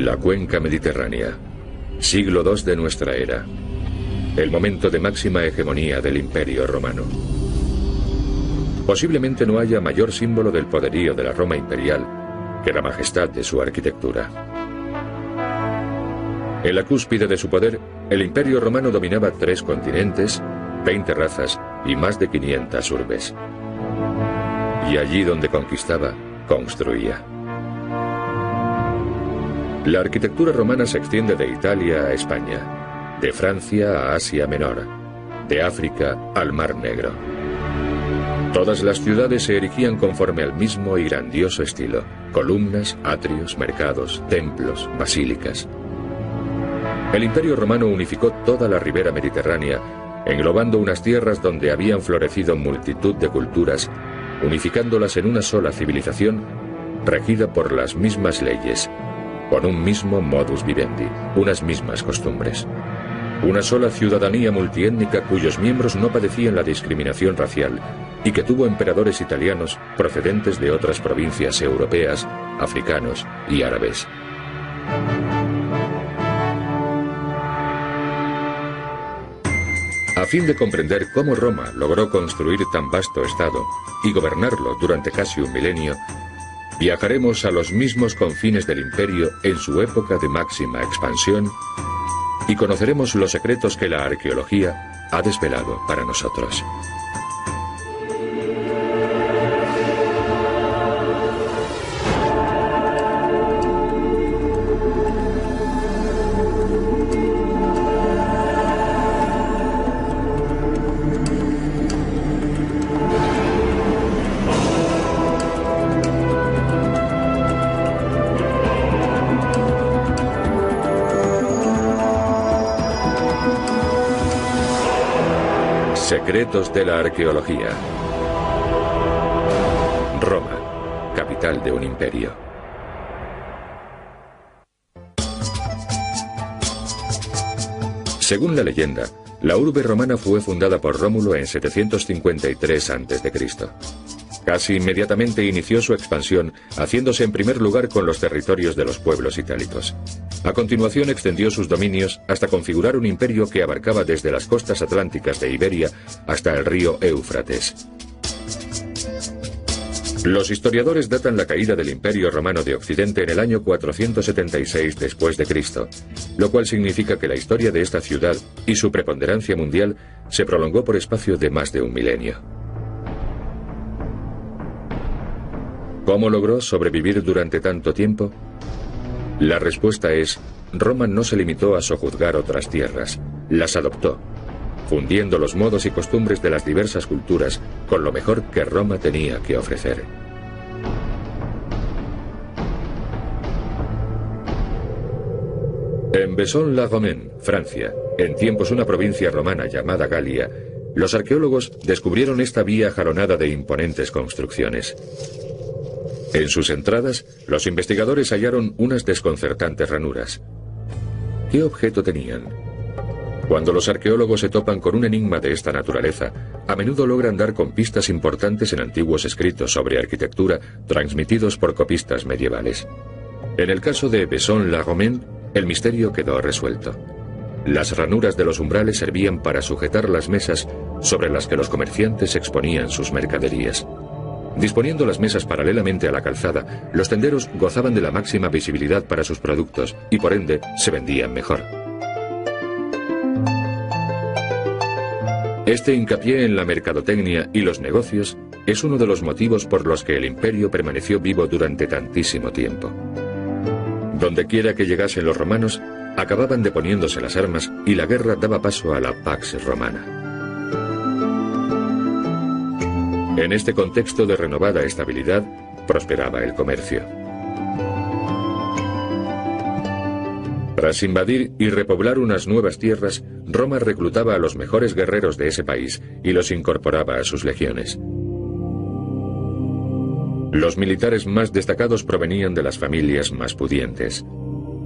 La cuenca mediterránea, siglo II de nuestra era, el momento de máxima hegemonía del Imperio Romano. Posiblemente no haya mayor símbolo del poderío de la Roma imperial que la majestad de su arquitectura. En la cúspide de su poder, el Imperio Romano dominaba 3 continentes, 20 razas y más de 500 urbes. Y allí donde conquistaba, construía. La arquitectura romana se extiende de Italia a España, de Francia a Asia Menor, de África al Mar Negro. Todas las ciudades se erigían conforme al mismo y grandioso estilo: columnas, atrios, mercados, templos, basílicas. El Imperio Romano unificó toda la ribera mediterránea, englobando unas tierras donde habían florecido multitud de culturas, unificándolas en una sola civilización, regida por las mismas leyes, con un mismo modus vivendi, unas mismas costumbres. Una sola ciudadanía multiétnica cuyos miembros no padecían la discriminación racial y que tuvo emperadores italianos procedentes de otras provincias europeas, africanos y árabes. A fin de comprender cómo Roma logró construir tan vasto estado y gobernarlo durante casi un milenio, viajaremos a los mismos confines del imperio en su época de máxima expansión y conoceremos los secretos que la arqueología ha desvelado para nosotros. Secretos de la arqueología. Roma, capital de un imperio. Según la leyenda, la urbe romana fue fundada por Rómulo en 753 a.C. Casi inmediatamente inició su expansión, haciéndose en primer lugar con los territorios de los pueblos itálicos. A continuación extendió sus dominios hasta configurar un imperio que abarcaba desde las costas atlánticas de Iberia hasta el río Éufrates. Los historiadores datan la caída del Imperio Romano de Occidente en el año 476 después de Cristo, lo cual significa que la historia de esta ciudad y su preponderancia mundial se prolongó por espacio de más de un milenio. ¿Cómo logró sobrevivir durante tanto tiempo? La respuesta es: Roma no se limitó a sojuzgar otras tierras, las adoptó, fundiendo los modos y costumbres de las diversas culturas con lo mejor que Roma tenía que ofrecer. En Besson-la-Romaine, Francia, en tiempos una provincia romana llamada Galia, los arqueólogos descubrieron esta vía jalonada de imponentes construcciones. En sus entradas, los investigadores hallaron unas desconcertantes ranuras. ¿Qué objeto tenían? Cuando los arqueólogos se topan con un enigma de esta naturaleza, a menudo logran dar con pistas importantes en antiguos escritos sobre arquitectura transmitidos por copistas medievales. En el caso de Besson-la-Romaine, el misterio quedó resuelto. Las ranuras de los umbrales servían para sujetar las mesas sobre las que los comerciantes exponían sus mercaderías. Disponiendo las mesas paralelamente a la calzada, los tenderos gozaban de la máxima visibilidad para sus productos y por ende se vendían mejor. Este hincapié en la mercadotecnia y los negocios es uno de los motivos por los que el imperio permaneció vivo durante tantísimo tiempo. Dondequiera que llegasen los romanos, acababan deponiéndose las armas y la guerra daba paso a la Pax Romana. En este contexto de renovada estabilidad, prosperaba el comercio. Tras invadir y repoblar unas nuevas tierras, Roma reclutaba a los mejores guerreros de ese país y los incorporaba a sus legiones. Los militares más destacados provenían de las familias más pudientes.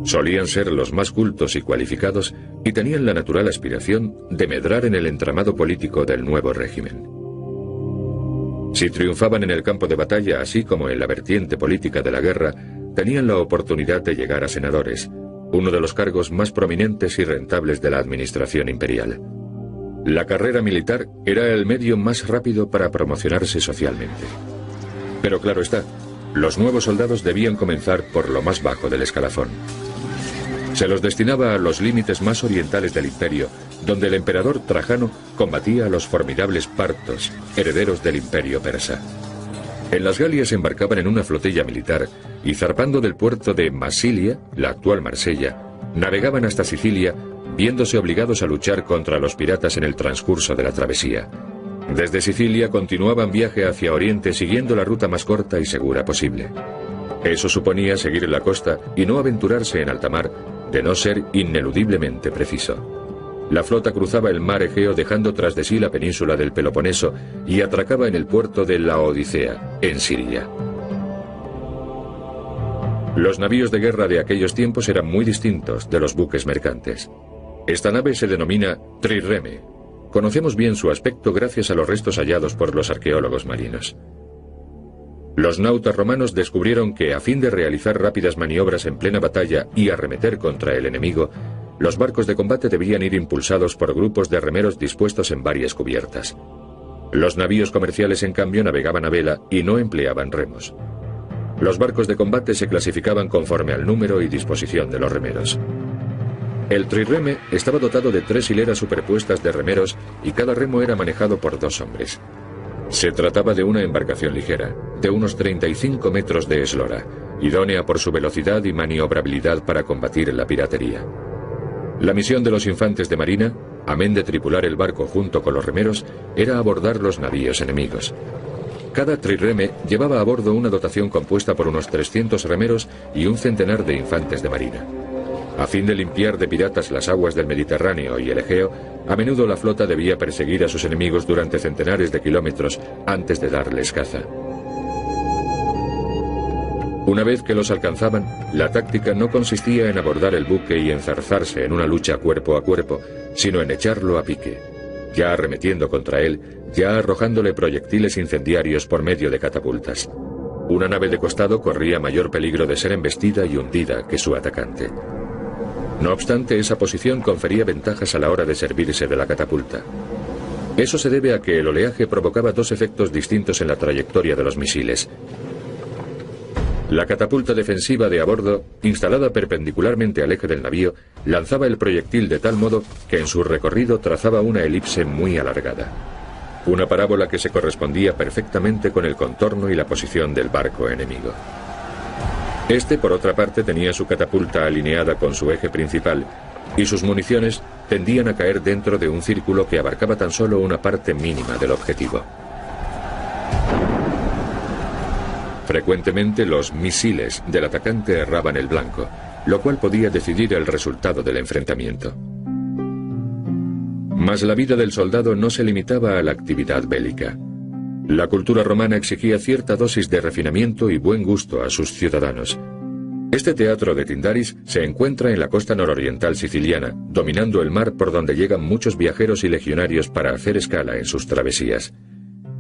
Solían ser los más cultos y cualificados y tenían la natural aspiración de medrar en el entramado político del nuevo régimen. Si triunfaban en el campo de batalla, así como en la vertiente política de la guerra, tenían la oportunidad de llegar a senadores, uno de los cargos más prominentes y rentables de la administración imperial. La carrera militar era el medio más rápido para promocionarse socialmente. Pero claro está, los nuevos soldados debían comenzar por lo más bajo del escalafón. Se los destinaba a los límites más orientales del imperio, donde el emperador Trajano combatía a los formidables partos, herederos del imperio persa. En las Galias embarcaban en una flotilla militar y zarpando del puerto de Massilia, la actual Marsella, navegaban hasta Sicilia, viéndose obligados a luchar contra los piratas en el transcurso de la travesía. Desde Sicilia continuaban viaje hacia Oriente siguiendo la ruta más corta y segura posible. Eso suponía seguir la costa y no aventurarse en alta mar, de no ser ineludiblemente preciso. La flota cruzaba el mar Egeo dejando tras de sí la península del Peloponeso y atracaba en el puerto de Laodicea, en Siria. Los navíos de guerra de aquellos tiempos eran muy distintos de los buques mercantes. Esta nave se denomina trireme. Conocemos bien su aspecto gracias a los restos hallados por los arqueólogos marinos. Los nautas romanos descubrieron que, a fin de realizar rápidas maniobras en plena batalla y arremeter contra el enemigo, los barcos de combate debían ir impulsados por grupos de remeros dispuestos en varias cubiertas. Los navíos comerciales, en cambio, navegaban a vela y no empleaban remos. Los barcos de combate se clasificaban conforme al número y disposición de los remeros. El trireme estaba dotado de 3 hileras superpuestas de remeros y cada remo era manejado por 2 hombres. Se trataba de una embarcación ligera, de unos 35 metros de eslora, idónea por su velocidad y maniobrabilidad para combatir la piratería. La misión de los infantes de marina, amén de tripular el barco junto con los remeros, era abordar los navíos enemigos. Cada trireme llevaba a bordo una dotación compuesta por unos 300 remeros y un centenar de infantes de marina. A fin de limpiar de piratas las aguas del Mediterráneo y el Egeo, a menudo la flota debía perseguir a sus enemigos durante centenares de kilómetros antes de darles caza. Una vez que los alcanzaban, la táctica no consistía en abordar el buque y enzarzarse en una lucha cuerpo a cuerpo, sino en echarlo a pique, ya arremetiendo contra él, ya arrojándole proyectiles incendiarios por medio de catapultas. Una nave de costado corría mayor peligro de ser embestida y hundida que su atacante. No obstante, esa posición confería ventajas a la hora de servirse de la catapulta. Eso se debe a que el oleaje provocaba 2 efectos distintos en la trayectoria de los misiles. La catapulta defensiva de a bordo, instalada perpendicularmente al eje del navío, lanzaba el proyectil de tal modo que en su recorrido trazaba una elipse muy alargada. Una parábola que se correspondía perfectamente con el contorno y la posición del barco enemigo. Este, por otra parte, tenía su catapulta alineada con su eje principal y sus municiones tendían a caer dentro de un círculo que abarcaba tan solo una parte mínima del objetivo. Frecuentemente los misiles del atacante erraban el blanco, lo cual podía decidir el resultado del enfrentamiento. Mas la vida del soldado no se limitaba a la actividad bélica. La cultura romana exigía cierta dosis de refinamiento y buen gusto a sus ciudadanos. Este teatro de Tyndaris se encuentra en la costa nororiental siciliana, dominando el mar por donde llegan muchos viajeros y legionarios para hacer escala en sus travesías.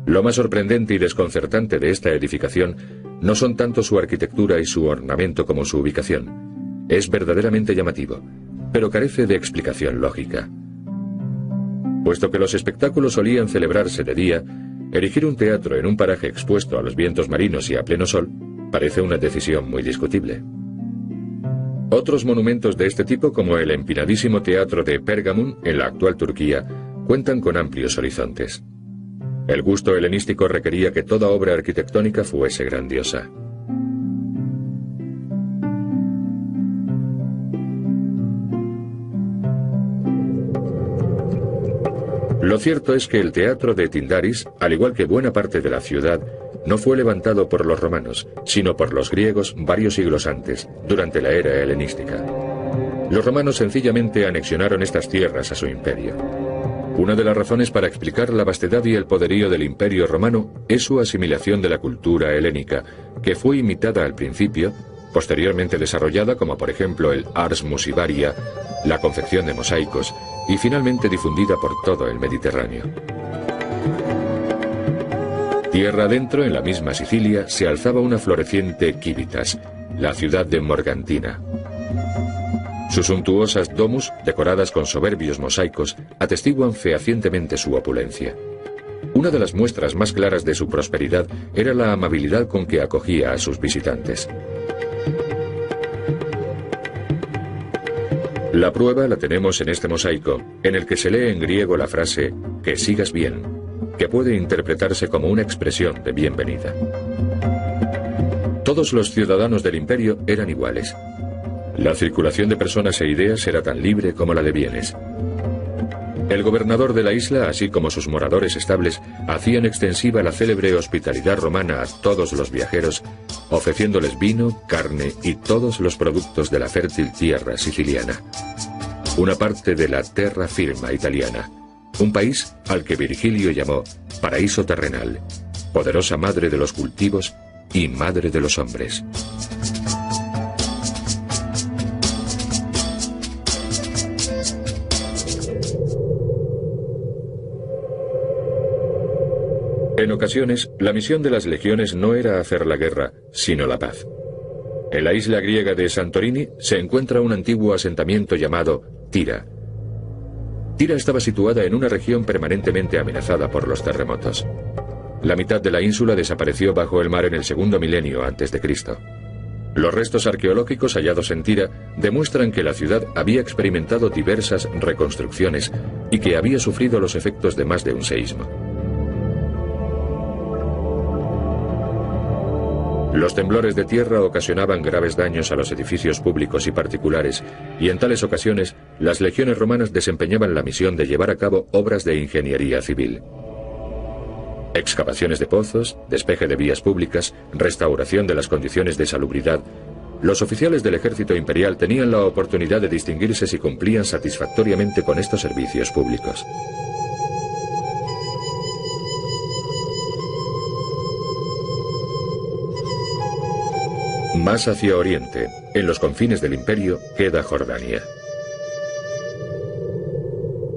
Lo más sorprendente y desconcertante de esta edificación no son tanto su arquitectura y su ornamento como su ubicación. Es verdaderamente llamativo, pero carece de explicación lógica. Puesto que los espectáculos solían celebrarse de día, erigir un teatro en un paraje expuesto a los vientos marinos y a pleno sol parece una decisión muy discutible. Otros monumentos de este tipo, como el empinadísimo teatro de Pérgamon en la actual Turquía, cuentan con amplios horizontes. El gusto helenístico requería que toda obra arquitectónica fuese grandiosa. Lo cierto es que el teatro de Tyndaris, al igual que buena parte de la ciudad, no fue levantado por los romanos, sino por los griegos varios siglos antes, durante la era helenística. Los romanos sencillamente anexionaron estas tierras a su imperio. Una de las razones para explicar la vastedad y el poderío del imperio romano es su asimilación de la cultura helénica, que fue imitada al principio, posteriormente desarrollada como por ejemplo el ars musivaria, la confección de mosaicos, y finalmente difundida por todo el Mediterráneo. Tierra adentro, en la misma Sicilia, se alzaba una floreciente Civitas, la ciudad de Morgantina. Sus suntuosas domus, decoradas con soberbios mosaicos, atestiguan fehacientemente su opulencia. Una de las muestras más claras de su prosperidad era la amabilidad con que acogía a sus visitantes. La prueba la tenemos en este mosaico, en el que se lee en griego la frase «que sigas bien», que puede interpretarse como una expresión de bienvenida. Todos los ciudadanos del imperio eran iguales. La circulación de personas e ideas era tan libre como la de bienes. El gobernador de la isla, así como sus moradores estables, hacían extensiva la célebre hospitalidad romana a todos los viajeros, ofreciéndoles vino, carne y todos los productos de la fértil tierra siciliana. Una parte de la terra firma italiana, un país al que Virgilio llamó paraíso terrenal, poderosa madre de los cultivos y madre de los hombres. En ocasiones, la misión de las legiones no era hacer la guerra, sino la paz. En la isla griega de Santorini se encuentra un antiguo asentamiento llamado Tira. Tira estaba situada en una región permanentemente amenazada por los terremotos. La mitad de la ínsula desapareció bajo el mar en el segundo milenio antes de Cristo. Los restos arqueológicos hallados en Tira demuestran que la ciudad había experimentado diversas reconstrucciones y que había sufrido los efectos de más de un seísmo. Los temblores de tierra ocasionaban graves daños a los edificios públicos y particulares, y en tales ocasiones las legiones romanas desempeñaban la misión de llevar a cabo obras de ingeniería civil. Excavaciones de pozos, despeje de vías públicas, restauración de las condiciones de salubridad. Los oficiales del ejército imperial tenían la oportunidad de distinguirse si cumplían satisfactoriamente con estos servicios públicos. Más hacia oriente, en los confines del imperio, queda Jordania.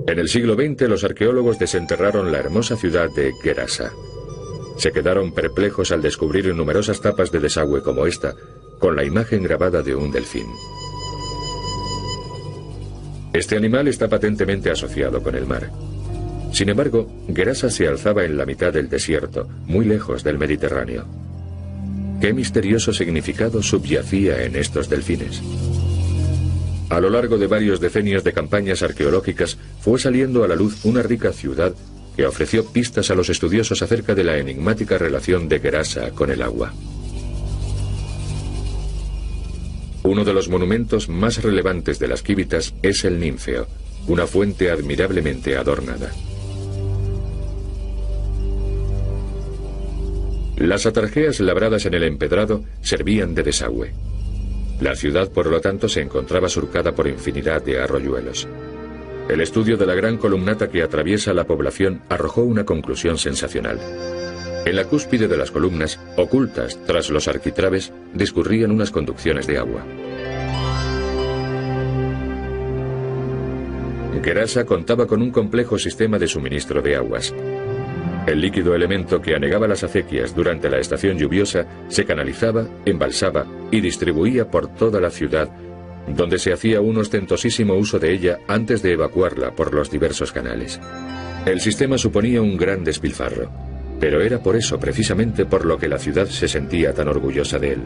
En el siglo XX los arqueólogos desenterraron la hermosa ciudad de Gerasa. Se quedaron perplejos al descubrir numerosas tapas de desagüe como esta, con la imagen grabada de un delfín. Este animal está patentemente asociado con el mar. Sin embargo, Gerasa se alzaba en la mitad del desierto, muy lejos del Mediterráneo. ¿Qué misterioso significado subyacía en estos delfines? A lo largo de varios decenios de campañas arqueológicas fue saliendo a la luz una rica ciudad que ofreció pistas a los estudiosos acerca de la enigmática relación de Gerasa con el agua. Uno de los monumentos más relevantes de las Kívitas es el Ninfeo, una fuente admirablemente adornada. Las atarjeas labradas en el empedrado servían de desagüe. La ciudad, por lo tanto, se encontraba surcada por infinidad de arroyuelos. El estudio de la gran columnata que atraviesa la población arrojó una conclusión sensacional. En la cúspide de las columnas, ocultas tras los arquitrabes, discurrían unas conducciones de agua. Gerasa contaba con un complejo sistema de suministro de aguas. El líquido elemento que anegaba las acequias durante la estación lluviosa se canalizaba, embalsaba y distribuía por toda la ciudad, donde se hacía un ostentosísimo uso de ella antes de evacuarla por los diversos canales. El sistema suponía un gran despilfarro, pero era por eso precisamente por lo que la ciudad se sentía tan orgullosa de él.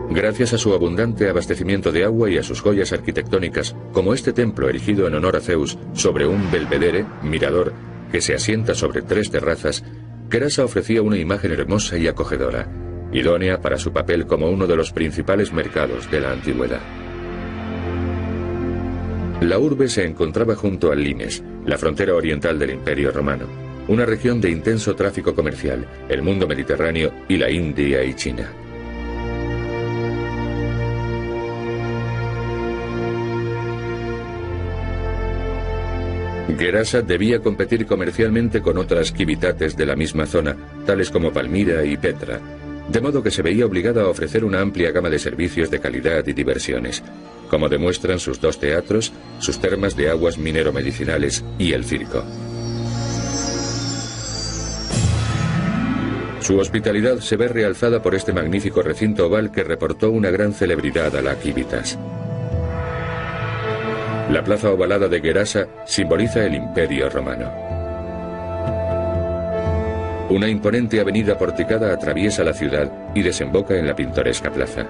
Gracias a su abundante abastecimiento de agua y a sus joyas arquitectónicas, como este templo erigido en honor a Zeus sobre un belvedere, mirador, que se asienta sobre 3 terrazas, Gerasa ofrecía una imagen hermosa y acogedora, idónea para su papel como uno de los principales mercados de la antigüedad. La urbe se encontraba junto al Limes, la frontera oriental del Imperio Romano, una región de intenso tráfico comercial, el mundo mediterráneo y la India y China. Gerasa debía competir comercialmente con otras Kivitates de la misma zona, tales como Palmira y Petra, de modo que se veía obligada a ofrecer una amplia gama de servicios de calidad y diversiones, como demuestran sus 2 teatros, sus termas de aguas minero-medicinales y el circo. Su hospitalidad se ve realzada por este magnífico recinto oval que reportó una gran celebridad a la Civitas. La plaza ovalada de Gerasa simboliza el Imperio Romano. Una imponente avenida porticada atraviesa la ciudad y desemboca en la pintoresca plaza.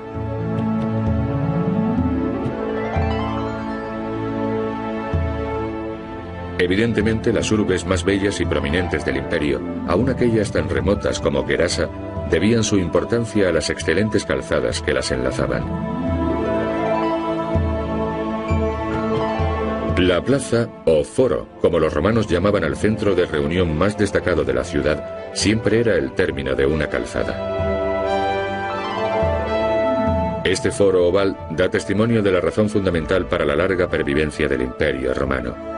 Evidentemente, las urbes más bellas y prominentes del imperio, aun aquellas tan remotas como Gerasa, debían su importancia a las excelentes calzadas que las enlazaban. La plaza, o foro, como los romanos llamaban al centro de reunión más destacado de la ciudad, siempre era el término de una calzada. Este foro oval da testimonio de la razón fundamental para la larga pervivencia del Imperio Romano: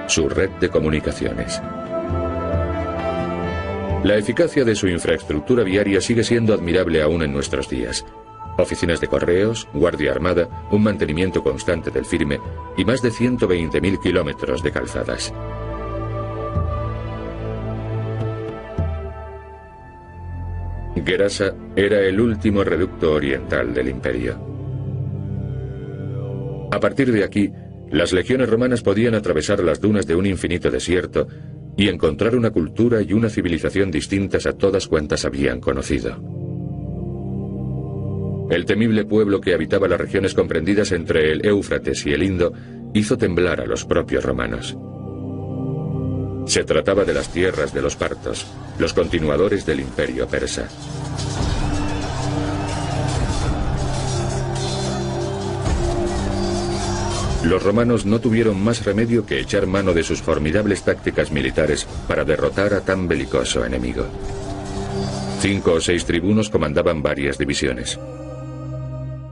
su red de comunicaciones. La eficacia de su infraestructura viaria sigue siendo admirable aún en nuestros días. Oficinas de correos, guardia armada, un mantenimiento constante del firme y más de 120.000 kilómetros de calzadas. Gerasa era el último reducto oriental del imperio. A partir de aquí, las legiones romanas podían atravesar las dunas de un infinito desierto y encontrar una cultura y una civilización distintas a todas cuantas habían conocido. El temible pueblo que habitaba las regiones comprendidas entre el Éufrates y el Indo hizo temblar a los propios romanos. Se trataba de las tierras de los partos, los continuadores del imperio persa. Los romanos no tuvieron más remedio que echar mano de sus formidables tácticas militares para derrotar a tan belicoso enemigo. 5 o 6 tribunos comandaban varias divisiones.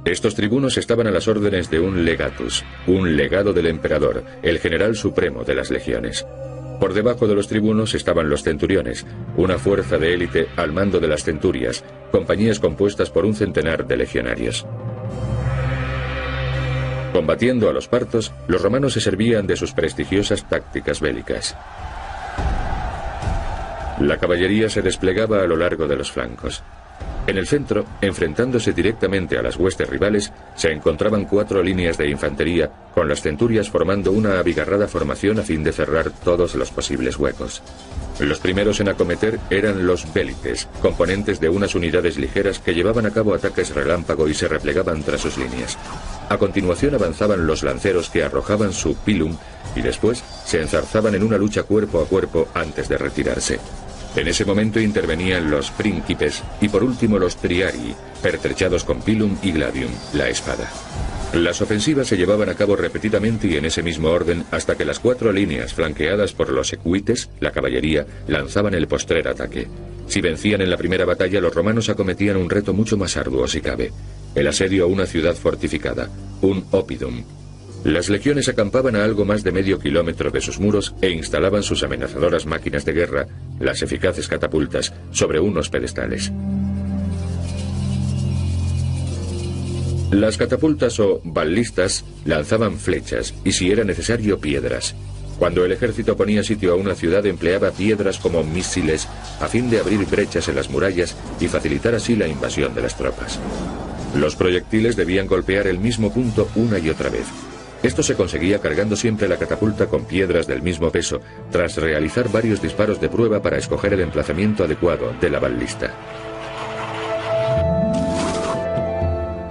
Estos tribunos estaban a las órdenes de un legatus, un legado del emperador, el general supremo de las legiones. Por debajo de los tribunos estaban los centuriones, una fuerza de élite al mando de las centurias, compañías compuestas por un centenar de legionarios. Combatiendo a los partos, los romanos se servían de sus prestigiosas tácticas bélicas. La caballería se desplegaba a lo largo de los flancos. En el centro, enfrentándose directamente a las huestes rivales, se encontraban 4 líneas de infantería, con las centurias formando una abigarrada formación a fin de cerrar todos los posibles huecos. Los primeros en acometer eran los vélites, componentes de unas unidades ligeras que llevaban a cabo ataques relámpago y se replegaban tras sus líneas. A continuación avanzaban los lanceros, que arrojaban su pilum y después se enzarzaban en una lucha cuerpo a cuerpo antes de retirarse. En ese momento intervenían los príncipes y por último los triarii, pertrechados con pilum y gladium, la espada. Las ofensivas se llevaban a cabo repetidamente y en ese mismo orden hasta que las 4 líneas flanqueadas por los equites, la caballería, lanzaban el postrer ataque. Si vencían en la primera batalla, los romanos acometían un reto mucho más arduo si cabe: el asedio a una ciudad fortificada, un oppidum. Las legiones acampaban a algo más de medio kilómetro de sus muros e instalaban sus amenazadoras máquinas de guerra, las eficaces catapultas, sobre unos pedestales. Las catapultas o ballistas lanzaban flechas y, si era necesario, piedras. Cuando el ejército ponía sitio a una ciudad, empleaba piedras como misiles a fin de abrir brechas en las murallas y facilitar así la invasión de las tropas. Los proyectiles debían golpear el mismo punto una y otra vez. Esto se conseguía cargando siempre la catapulta con piedras del mismo peso, tras realizar varios disparos de prueba para escoger el emplazamiento adecuado de la balista.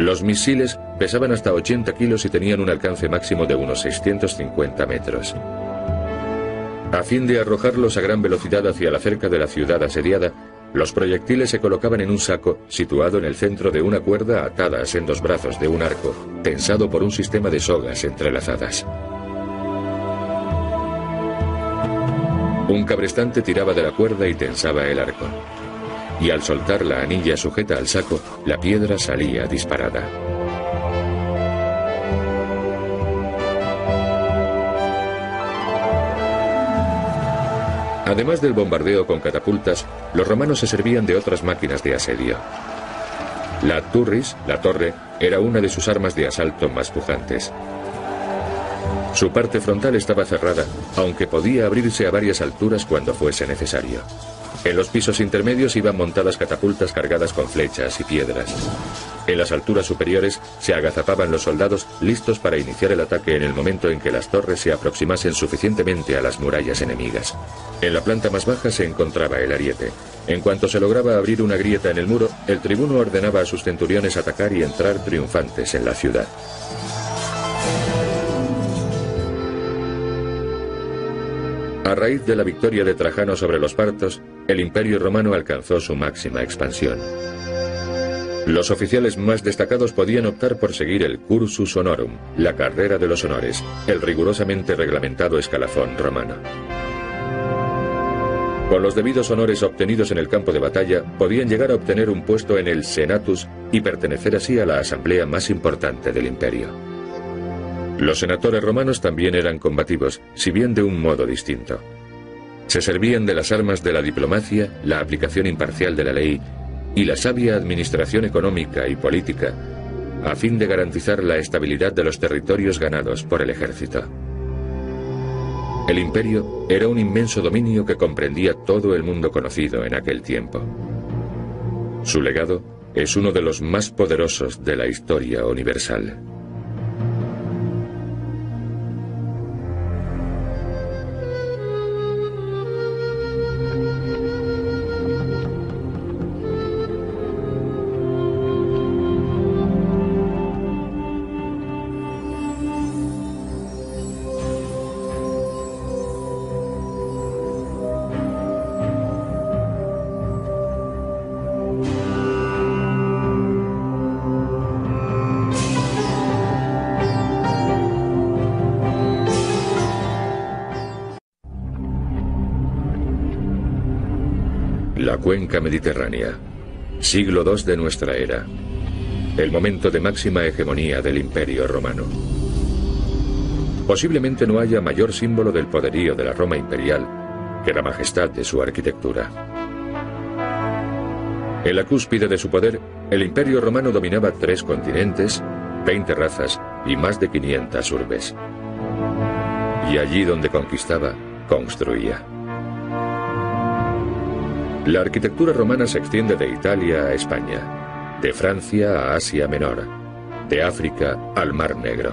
Los misiles pesaban hasta 80 kilos y tenían un alcance máximo de unos 650 metros. A fin de arrojarlos a gran velocidad hacia la cerca de la ciudad asediada, los proyectiles se colocaban en un saco situado en el centro de una cuerda atadas en 2 brazos de un arco, tensado por un sistema de sogas entrelazadas. Un cabrestante tiraba de la cuerda y tensaba el arco. Y al soltar la anilla sujeta al saco, la piedra salía disparada. Además del bombardeo con catapultas, los romanos se servían de otras máquinas de asedio. La turris, la torre, era una de sus armas de asalto más pujantes. Su parte frontal estaba cerrada, aunque podía abrirse a varias alturas cuando fuese necesario. En los pisos intermedios iban montadas catapultas cargadas con flechas y piedras. En las alturas superiores se agazapaban los soldados listos para iniciar el ataque en el momento en que las torres se aproximasen suficientemente a las murallas enemigas. En la planta más baja se encontraba el ariete. En cuanto se lograba abrir una grieta en el muro, el tribuno ordenaba a sus centuriones atacar y entrar triunfantes en la ciudad. A raíz de la victoria de Trajano sobre los partos, el Imperio Romano alcanzó su máxima expansión. Los oficiales más destacados podían optar por seguir el cursus honorum, la carrera de los honores, el rigurosamente reglamentado escalafón romano. Con los debidos honores obtenidos en el campo de batalla, podían llegar a obtener un puesto en el senatus y pertenecer así a la asamblea más importante del imperio. Los senadores romanos también eran combativos, si bien de un modo distinto. Se servían de las armas de la diplomacia, la aplicación imparcial de la ley y la sabia administración económica y política, a fin de garantizar la estabilidad de los territorios ganados por el ejército. El imperio era un inmenso dominio que comprendía todo el mundo conocido en aquel tiempo. Su legado es uno de los más poderosos de la historia universal. La cuenca mediterránea, siglo II de nuestra era, el momento de máxima hegemonía del Imperio Romano. Posiblemente no haya mayor símbolo del poderío de la Roma imperial que la majestad de su arquitectura. En la cúspide de su poder, el Imperio Romano dominaba 3 continentes, 20 razas y más de 500 urbes. Y allí donde conquistaba, construía. La arquitectura romana se extiende de Italia a España, de Francia a Asia Menor, de África al Mar Negro.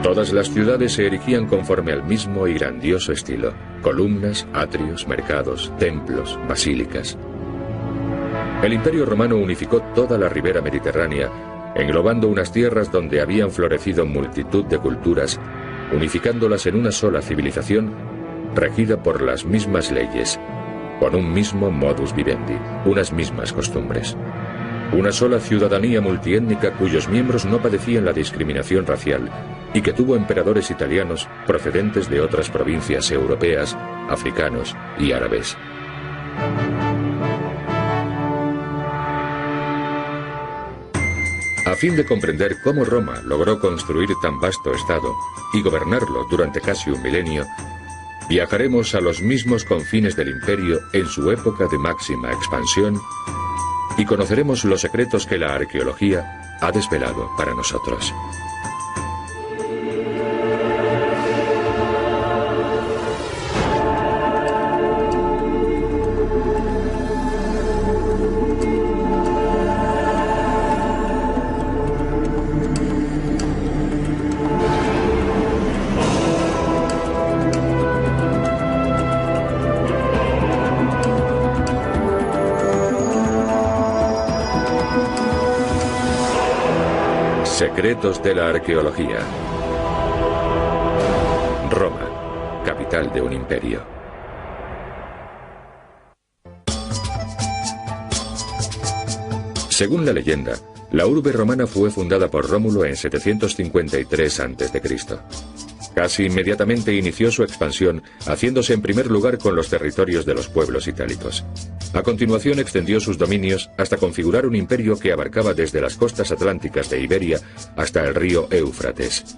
Todas las ciudades se erigían conforme al mismo y grandioso estilo: columnas, atrios, mercados, templos, basílicas. El Imperio Romano unificó toda la ribera mediterránea, englobando unas tierras donde habían florecido multitud de culturas, unificándolas en una sola civilización, regida por las mismas leyes, con un mismo modus vivendi, unas mismas costumbres. Una sola ciudadanía multiétnica cuyos miembros no padecían la discriminación racial y que tuvo emperadores italianos procedentes de otras provincias europeas, africanos y árabes. A fin de comprender cómo Roma logró construir tan vasto estado y gobernarlo durante casi un milenio, viajaremos a los mismos confines del imperio en su época de máxima expansión y conoceremos los secretos que la arqueología ha desvelado para nosotros. Secretos de la arqueología. Roma, capital de un imperio. Según la leyenda, la urbe romana fue fundada por Rómulo en 753 a.C. Casi inmediatamente inició su expansión, haciéndose en primer lugar con los territorios de los pueblos itálicos. A continuación extendió sus dominios hasta configurar un imperio que abarcaba desde las costas atlánticas de Iberia hasta el río Éufrates.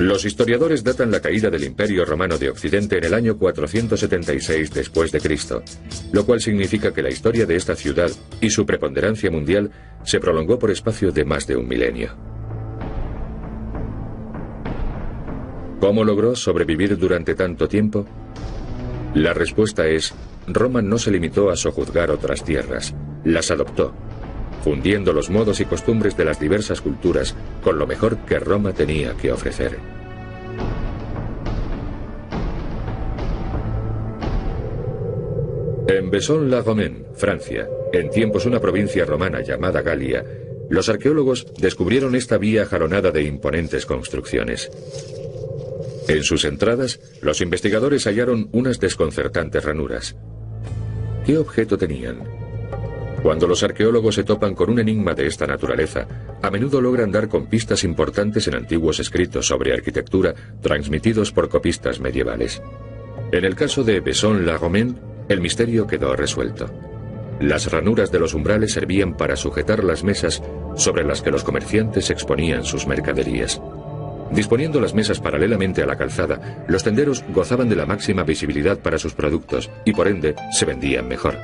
Los historiadores datan la caída del Imperio Romano de Occidente en el año 476 después de Cristo, lo cual significa que la historia de esta ciudad y su preponderancia mundial se prolongó por espacio de más de un milenio. ¿Cómo logró sobrevivir durante tanto tiempo? La respuesta es, Roma no se limitó a sojuzgar otras tierras, las adoptó, fundiendo los modos y costumbres de las diversas culturas con lo mejor que Roma tenía que ofrecer. En Vaison-la-Romaine, Francia, en tiempos una provincia romana llamada Galia, los arqueólogos descubrieron esta vía jalonada de imponentes construcciones. En sus entradas, los investigadores hallaron unas desconcertantes ranuras. ¿Qué objeto tenían? Cuando los arqueólogos se topan con un enigma de esta naturaleza, a menudo logran dar con pistas importantes en antiguos escritos sobre arquitectura transmitidos por copistas medievales. En el caso de Vaison-la-Romaine, el misterio quedó resuelto. Las ranuras de los umbrales servían para sujetar las mesas sobre las que los comerciantes exponían sus mercaderías. Disponiendo las mesas paralelamente a la calzada, los tenderos gozaban de la máxima visibilidad para sus productos y por ende se vendían mejor.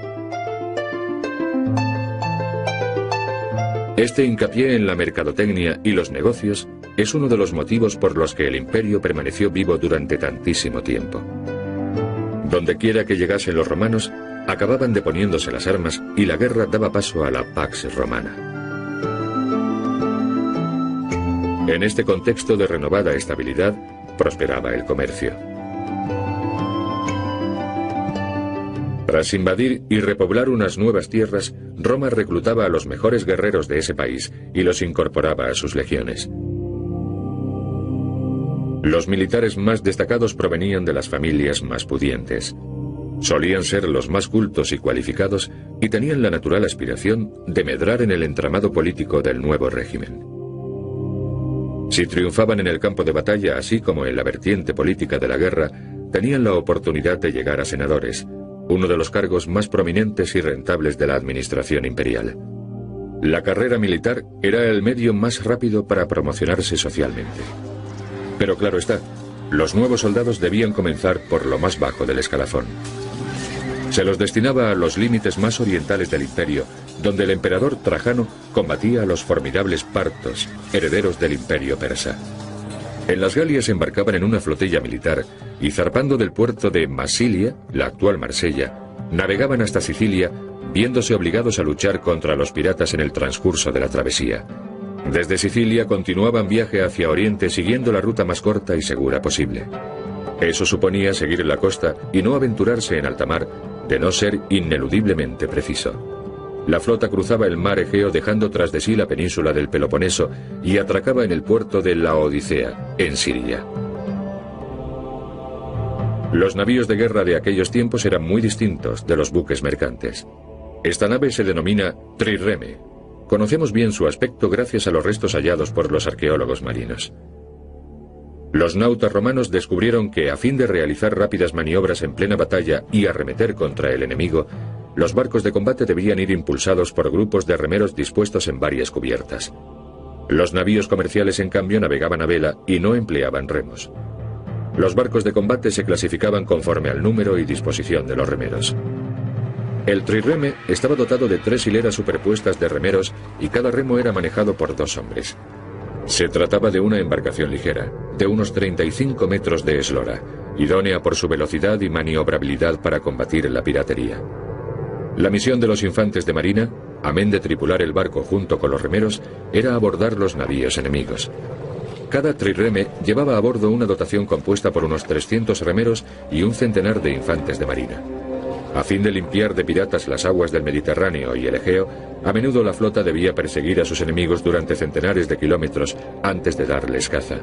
Este hincapié en la mercadotecnia y los negocios es uno de los motivos por los que el imperio permaneció vivo durante tantísimo tiempo. Dondequiera que llegasen los romanos, acababan deponiéndose las armas y la guerra daba paso a la Pax Romana. En este contexto de renovada estabilidad, prosperaba el comercio. Tras invadir y repoblar unas nuevas tierras, Roma reclutaba a los mejores guerreros de ese país y los incorporaba a sus legiones. Los militares más destacados provenían de las familias más pudientes. Solían ser los más cultos y cualificados y tenían la natural aspiración de medrar en el entramado político del nuevo régimen. Si triunfaban en el campo de batalla, así como en la vertiente política de la guerra, tenían la oportunidad de llegar a senadores, uno de los cargos más prominentes y rentables de la administración imperial. La carrera militar era el medio más rápido para promocionarse socialmente. Pero claro está, los nuevos soldados debían comenzar por lo más bajo del escalafón. Se los destinaba a los límites más orientales del imperio, donde el emperador Trajano combatía a los formidables partos, herederos del imperio persa. En las Galias embarcaban en una flotilla militar y zarpando del puerto de Massilia, la actual Marsella, navegaban hasta Sicilia, viéndose obligados a luchar contra los piratas en el transcurso de la travesía. Desde Sicilia continuaban viaje hacia Oriente siguiendo la ruta más corta y segura posible. Eso suponía seguir la costa y no aventurarse en alta mar, de no ser ineludiblemente preciso. La flota cruzaba el mar Egeo dejando tras de sí la península del Peloponeso y atracaba en el puerto de Laodicea, en Siria. Los navíos de guerra de aquellos tiempos eran muy distintos de los buques mercantes. Esta nave se denomina trireme. Conocemos bien su aspecto gracias a los restos hallados por los arqueólogos marinos. Los nautas romanos descubrieron que, a fin de realizar rápidas maniobras en plena batalla y arremeter contra el enemigo, los barcos de combate debían ir impulsados por grupos de remeros dispuestos en varias cubiertas. Los navíos comerciales, en cambio, navegaban a vela y no empleaban remos. Los barcos de combate se clasificaban conforme al número y disposición de los remeros. El trireme estaba dotado de 3 hileras superpuestas de remeros y cada remo era manejado por 2 hombres. Se trataba de una embarcación ligera, de unos 35 metros de eslora, idónea por su velocidad y maniobrabilidad para combatir la piratería. La misión de los infantes de marina, amén de tripular el barco junto con los remeros, era abordar los navíos enemigos. Cada trireme llevaba a bordo una dotación compuesta por unos 300 remeros y un centenar de infantes de marina. A fin de limpiar de piratas las aguas del Mediterráneo y el Egeo, a menudo la flota debía perseguir a sus enemigos durante centenares de kilómetros antes de darles caza.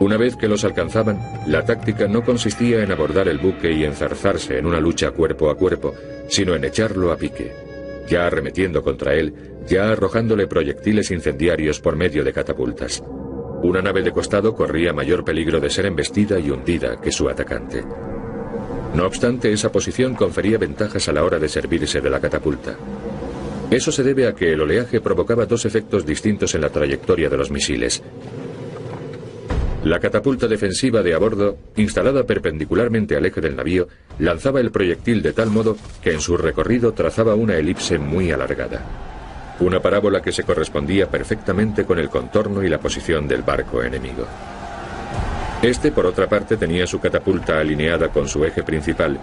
Una vez que los alcanzaban, la táctica no consistía en abordar el buque y enzarzarse en una lucha cuerpo a cuerpo, sino en echarlo a pique, ya arremetiendo contra él, ya arrojándole proyectiles incendiarios por medio de catapultas. Una nave de costado corría mayor peligro de ser embestida y hundida que su atacante. No obstante, esa posición confería ventajas a la hora de servirse de la catapulta. Eso se debe a que el oleaje provocaba 2 efectos distintos en la trayectoria de los misiles. La catapulta defensiva de a bordo, instalada perpendicularmente al eje del navío, lanzaba el proyectil de tal modo que en su recorrido trazaba una elipse muy alargada. Una parábola que se correspondía perfectamente con el contorno y la posición del barco enemigo. Este, por otra parte, tenía su catapulta alineada con su eje principal,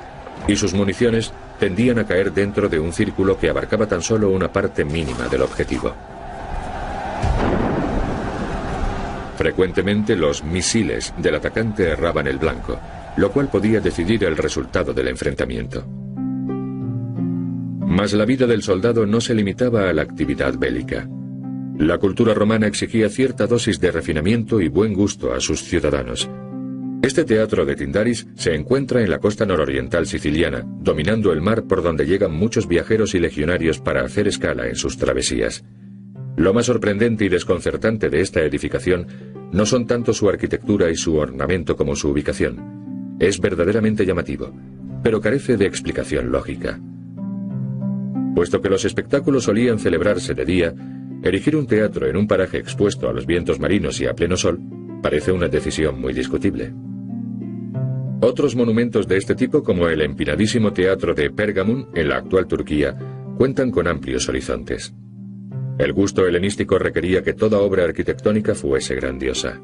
y sus municiones tendían a caer dentro de un círculo que abarcaba tan solo una parte mínima del objetivo. Frecuentemente los misiles del atacante erraban el blanco, lo cual podía decidir el resultado del enfrentamiento. Mas la vida del soldado no se limitaba a la actividad bélica. La cultura romana exigía cierta dosis de refinamiento y buen gusto a sus ciudadanos. Este teatro de Tyndaris se encuentra en la costa nororiental siciliana, dominando el mar por donde llegan muchos viajeros y legionarios para hacer escala en sus travesías. Lo más sorprendente y desconcertante de esta edificación no son tanto su arquitectura y su ornamento como su ubicación. Es verdaderamente llamativo, pero carece de explicación lógica. Puesto que los espectáculos solían celebrarse de día, erigir un teatro en un paraje expuesto a los vientos marinos y a pleno sol parece una decisión muy discutible. Otros monumentos de este tipo, como el empinadísimo teatro de Pérgamon en la actual Turquía, cuentan con amplios horizontes. El gusto helenístico requería que toda obra arquitectónica fuese grandiosa.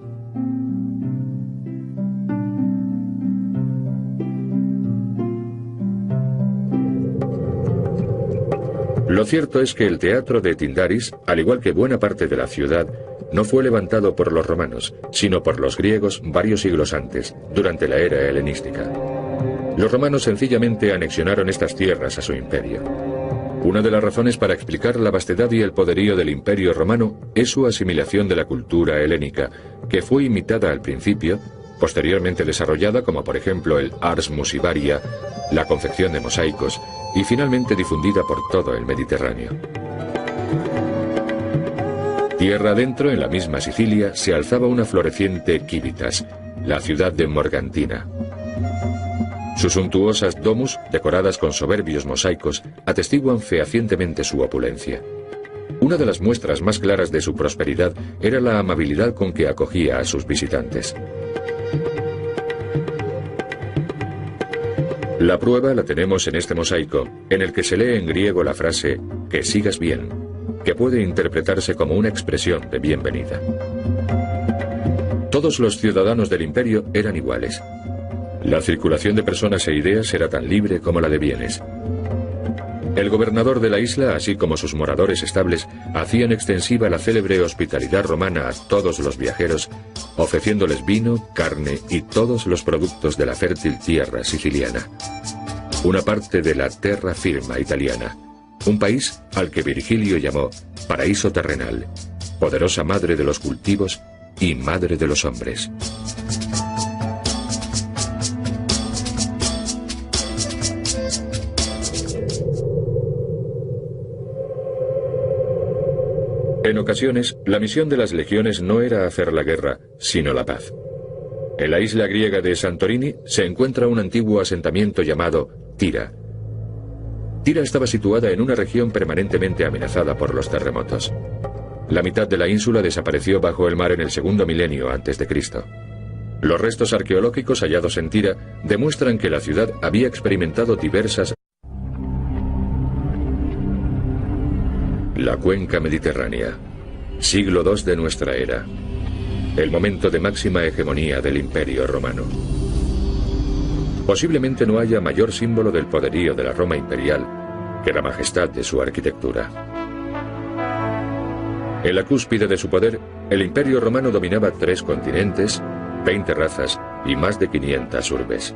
Lo cierto es que el teatro de Tyndaris, al igual que buena parte de la ciudad, no fue levantado por los romanos, sino por los griegos varios siglos antes, durante la era helenística. Los romanos sencillamente anexionaron estas tierras a su imperio. Una de las razones para explicar la vastedad y el poderío del imperio romano es su asimilación de la cultura helénica, que fue imitada al principio, posteriormente desarrollada como por ejemplo el ars musivaria, la confección de mosaicos, y finalmente difundida por todo el Mediterráneo. Tierra adentro, en la misma Sicilia, se alzaba una floreciente Civitas, la ciudad de Morgantina. Sus suntuosas domus, decoradas con soberbios mosaicos, atestiguan fehacientemente su opulencia. Una de las muestras más claras de su prosperidad era la amabilidad con que acogía a sus visitantes. La prueba la tenemos en este mosaico, en el que se lee en griego la frase «que sigas bien», que puede interpretarse como una expresión de bienvenida. Todos los ciudadanos del imperio eran iguales. La circulación de personas e ideas era tan libre como la de bienes. El gobernador de la isla, así como sus moradores estables, hacían extensiva la célebre hospitalidad romana a todos los viajeros, ofreciéndoles vino, carne y todos los productos de la fértil tierra siciliana. Una parte de la terra firma italiana, un país al que Virgilio llamó paraíso terrenal, poderosa madre de los cultivos y madre de los hombres. En ocasiones, la misión de las legiones no era hacer la guerra, sino la paz. En la isla griega de Santorini se encuentra un antiguo asentamiento llamado Tira. Tira estaba situada en una región permanentemente amenazada por los terremotos. La mitad de la ínsula desapareció bajo el mar en el segundo milenio antes de Cristo. Los restos arqueológicos hallados en Tira demuestran que la ciudad había experimentado diversas. La cuenca mediterránea, siglo II de nuestra era, el momento de máxima hegemonía del Imperio Romano. Posiblemente no haya mayor símbolo del poderío de la Roma imperial que la majestad de su arquitectura. En la cúspide de su poder, el Imperio Romano dominaba 3 continentes, 20 razas y más de 500 urbes.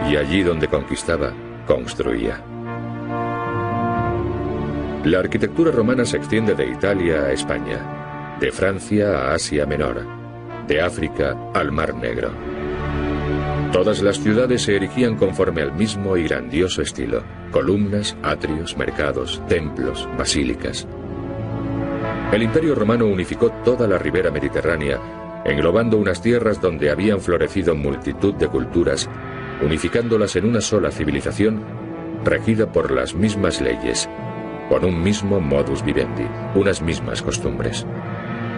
Y allí donde conquistaba, construía. La arquitectura romana se extiende de Italia a España, de Francia a Asia Menor, de África al Mar Negro. Todas las ciudades se erigían conforme al mismo y grandioso estilo: columnas, atrios, mercados, templos, basílicas. El Imperio Romano unificó toda la ribera mediterránea, englobando unas tierras donde habían florecido multitud de culturas, unificándolas en una sola civilización, regida por las mismas leyes, con un mismo modus vivendi, unas mismas costumbres.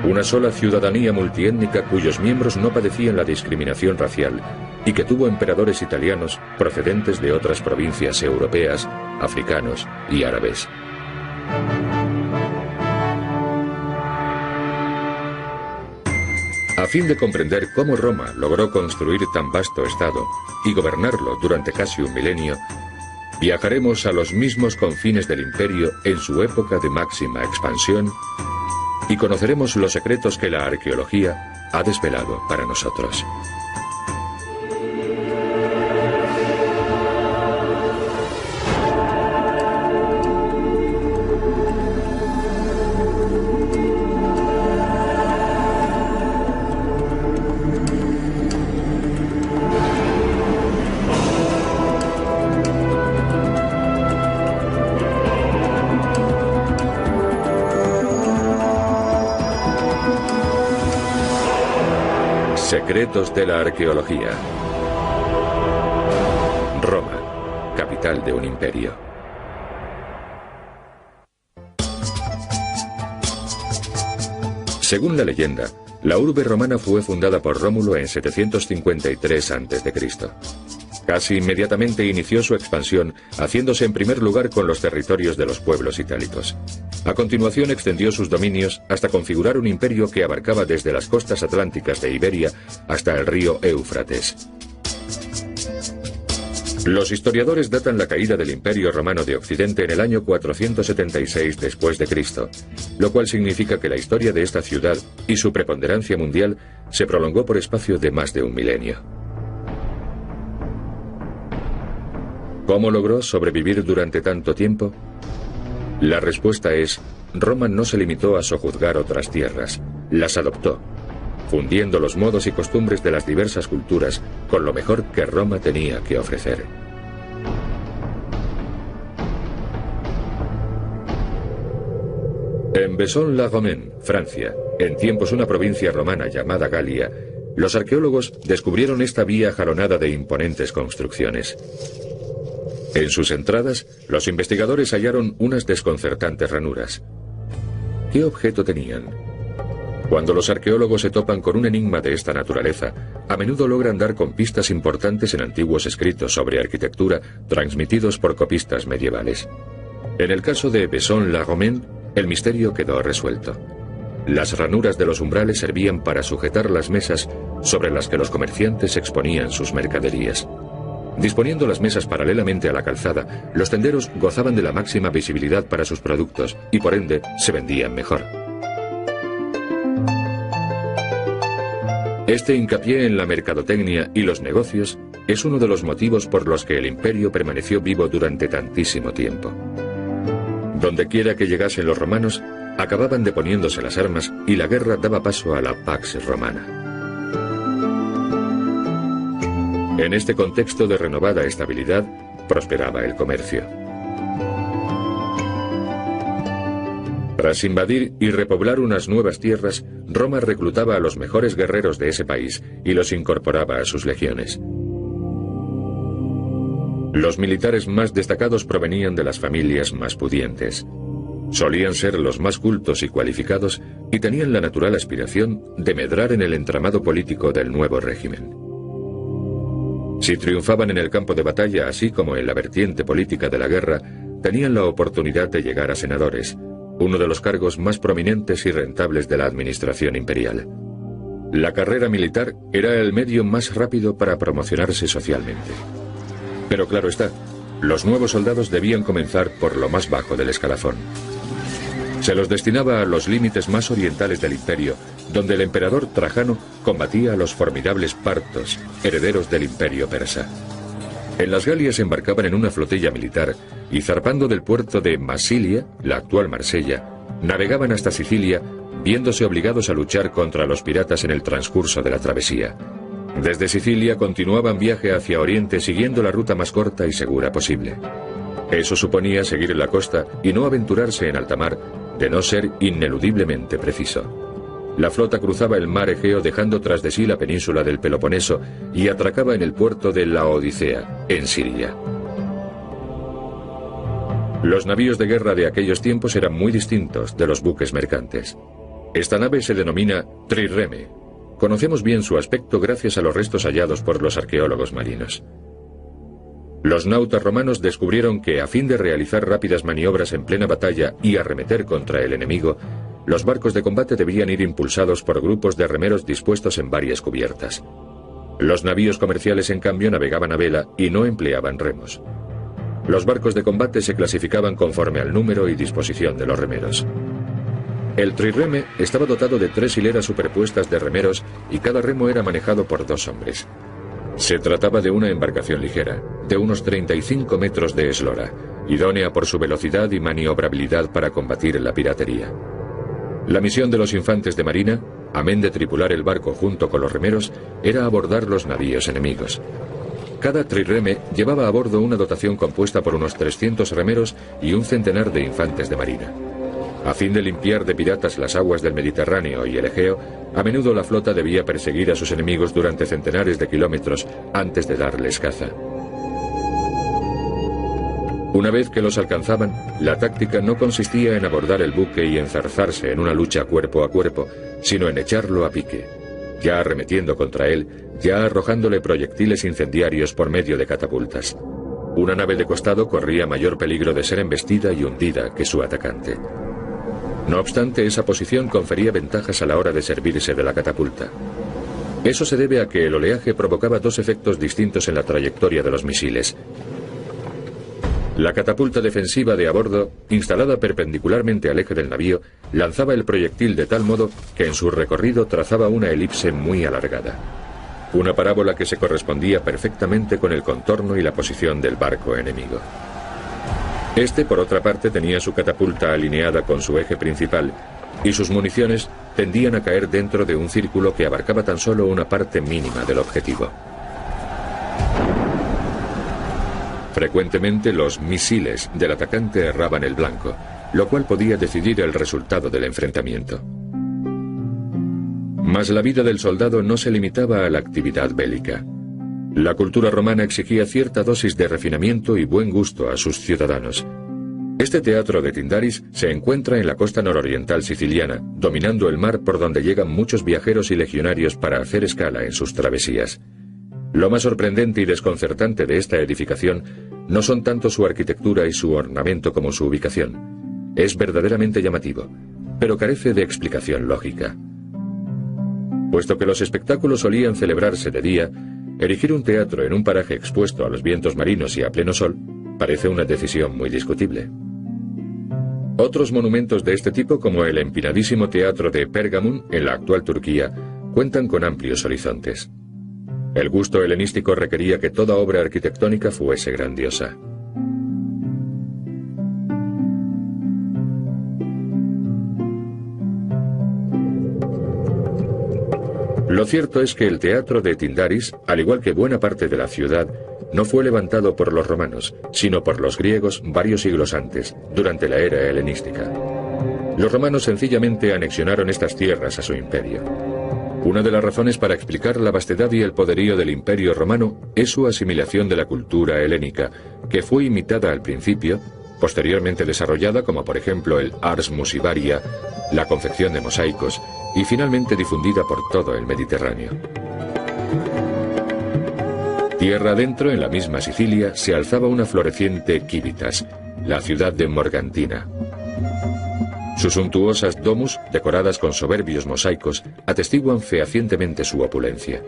Una sola ciudadanía multiétnica cuyos miembros no padecían la discriminación racial y que tuvo emperadores italianos procedentes de otras provincias europeas, africanos y árabes. A A fin de comprender cómo Roma logró construir tan vasto estado y gobernarlo durante casi un milenio, viajaremos a los mismos confines del imperio en su época de máxima expansión y conoceremos los secretos que la arqueología ha desvelado para nosotros. Secretos de la arqueología. Roma, capital de un imperio. Según la leyenda, la urbe romana fue fundada por Rómulo en 753 a.C. Casi inmediatamente inició su expansión, haciéndose en primer lugar con los territorios de los pueblos itálicos. A continuación extendió sus dominios hasta configurar un imperio que abarcaba desde las costas atlánticas de Iberia hasta el río Éufrates. Los historiadores datan la caída del Imperio Romano de Occidente en el año 476 después de Cristo, lo cual significa que la historia de esta ciudad y su preponderancia mundial se prolongó por espacio de más de un milenio. ¿Cómo logró sobrevivir durante tanto tiempo? La respuesta es: Roma no se limitó a sojuzgar otras tierras, las adoptó, fundiendo los modos y costumbres de las diversas culturas con lo mejor que Roma tenía que ofrecer. En Vaison-la-Romaine, Francia, en tiempos una provincia romana llamada Galia, los arqueólogos descubrieron esta vía jalonada de imponentes construcciones. En sus entradas, los investigadores hallaron unas desconcertantes ranuras. ¿Qué objeto tenían? Cuando los arqueólogos se topan con un enigma de esta naturaleza, a menudo logran dar con pistas importantes en antiguos escritos sobre arquitectura transmitidos por copistas medievales. En el caso de Vaison-la-Romaine, el misterio quedó resuelto. Las ranuras de los umbrales servían para sujetar las mesas sobre las que los comerciantes exponían sus mercaderías. Disponiendo las mesas paralelamente a la calzada, los tenderos gozaban de la máxima visibilidad para sus productos y por ende se vendían mejor. Este hincapié en la mercadotecnia y los negocios es uno de los motivos por los que el imperio permaneció vivo durante tantísimo tiempo. Dondequiera que llegasen los romanos, acababan deponiéndose las armas y la guerra daba paso a la Pax Romana. En este contexto de renovada estabilidad, prosperaba el comercio. Tras invadir y repoblar unas nuevas tierras, Roma reclutaba a los mejores guerreros de ese país y los incorporaba a sus legiones. Los militares más destacados provenían de las familias más pudientes. Solían ser los más cultos y cualificados y tenían la natural aspiración de medrar en el entramado político del nuevo régimen. Si triunfaban en el campo de batalla, así como en la vertiente política de la guerra, tenían la oportunidad de llegar a senadores, uno de los cargos más prominentes y rentables de la administración imperial. La carrera militar era el medio más rápido para promocionarse socialmente. Pero claro está, los nuevos soldados debían comenzar por lo más bajo del escalafón. Se los destinaba a los límites más orientales del imperio, donde el emperador Trajano combatía a los formidables partos, herederos del imperio persa. En las Galias embarcaban en una flotilla militar y zarpando del puerto de Massilia, la actual Marsella, navegaban hasta Sicilia, viéndose obligados a luchar contra los piratas en el transcurso de la travesía. Desde Sicilia continuaban viaje hacia Oriente siguiendo la ruta más corta y segura posible. Eso suponía seguir la costa y no aventurarse en alta mar, de no ser ineludiblemente preciso. La flota cruzaba el mar Egeo dejando tras de sí la península del Peloponeso y atracaba en el puerto de Laodicea, en Siria. Los navíos de guerra de aquellos tiempos eran muy distintos de los buques mercantes. Esta nave se denomina trireme. Conocemos bien su aspecto gracias a los restos hallados por los arqueólogos marinos. Los nautas romanos descubrieron que, a fin de realizar rápidas maniobras en plena batalla y arremeter contra el enemigo, Los barcos de combate debían ir impulsados por grupos de remeros dispuestos en varias cubiertas. Los navíos comerciales, en cambio, navegaban a vela y no empleaban remos. Los barcos de combate se clasificaban conforme al número y disposición de los remeros. El trireme estaba dotado de 3 hileras superpuestas de remeros y cada remo era manejado por 2 hombres. Se trataba de una embarcación ligera, de unos 35 metros de eslora, idónea por su velocidad y maniobrabilidad para combatir la piratería. La misión de los infantes de marina, amén de tripular el barco junto con los remeros, era abordar los navíos enemigos. Cada trireme llevaba a bordo una dotación compuesta por unos 300 remeros y un centenar de infantes de marina. A fin de limpiar de piratas las aguas del Mediterráneo y el Egeo, a menudo la flota debía perseguir a sus enemigos durante centenares de kilómetros antes de darles caza. Una vez que los alcanzaban, la táctica no consistía en abordar el buque y enzarzarse en una lucha cuerpo a cuerpo, sino en echarlo a pique, ya arremetiendo contra él, ya arrojándole proyectiles incendiarios por medio de catapultas. Una nave de costado corría mayor peligro de ser embestida y hundida que su atacante. No obstante, esa posición confería ventajas a la hora de servirse de la catapulta. Eso se debe a que el oleaje provocaba 2 efectos distintos en la trayectoria de los misiles. La catapulta defensiva de a bordo, instalada perpendicularmente al eje del navío, lanzaba el proyectil de tal modo que en su recorrido trazaba una elipse muy alargada. Una parábola que se correspondía perfectamente con el contorno y la posición del barco enemigo. Este, por otra parte, tenía su catapulta alineada con su eje principal, y sus municiones tendían a caer dentro de un círculo que abarcaba tan solo una parte mínima del objetivo. Frecuentemente los misiles del atacante erraban el blanco, lo cual podía decidir el resultado del enfrentamiento. Mas la vida del soldado no se limitaba a la actividad bélica. La cultura romana exigía cierta dosis de refinamiento y buen gusto a sus ciudadanos. Este teatro de Tyndaris se encuentra en la costa nororiental siciliana, dominando el mar por donde llegan muchos viajeros y legionarios para hacer escala en sus travesías. Lo más sorprendente y desconcertante de esta edificación no son tanto su arquitectura y su ornamento como su ubicación. Es verdaderamente llamativo, pero carece de explicación lógica. Puesto que los espectáculos solían celebrarse de día, erigir un teatro en un paraje expuesto a los vientos marinos y a pleno sol parece una decisión muy discutible. Otros monumentos de este tipo, como el empinadísimo teatro de Pérgamon en la actual Turquía, cuentan con amplios horizontes. El gusto helenístico requería que toda obra arquitectónica fuese grandiosa. Lo cierto es que el teatro de Tyndaris, al igual que buena parte de la ciudad, no fue levantado por los romanos, sino por los griegos varios siglos antes, durante la era helenística. Los romanos sencillamente anexionaron estas tierras a su imperio. Una de las razones para explicar la vastedad y el poderío del Imperio romano es su asimilación de la cultura helénica, que fue imitada al principio, posteriormente desarrollada como por ejemplo el ars musivaria, la confección de mosaicos, y finalmente difundida por todo el Mediterráneo. Tierra adentro, en la misma Sicilia, se alzaba una floreciente Civitas, la ciudad de Morgantina. Sus suntuosas domus, decoradas con soberbios mosaicos, atestiguan fehacientemente su opulencia.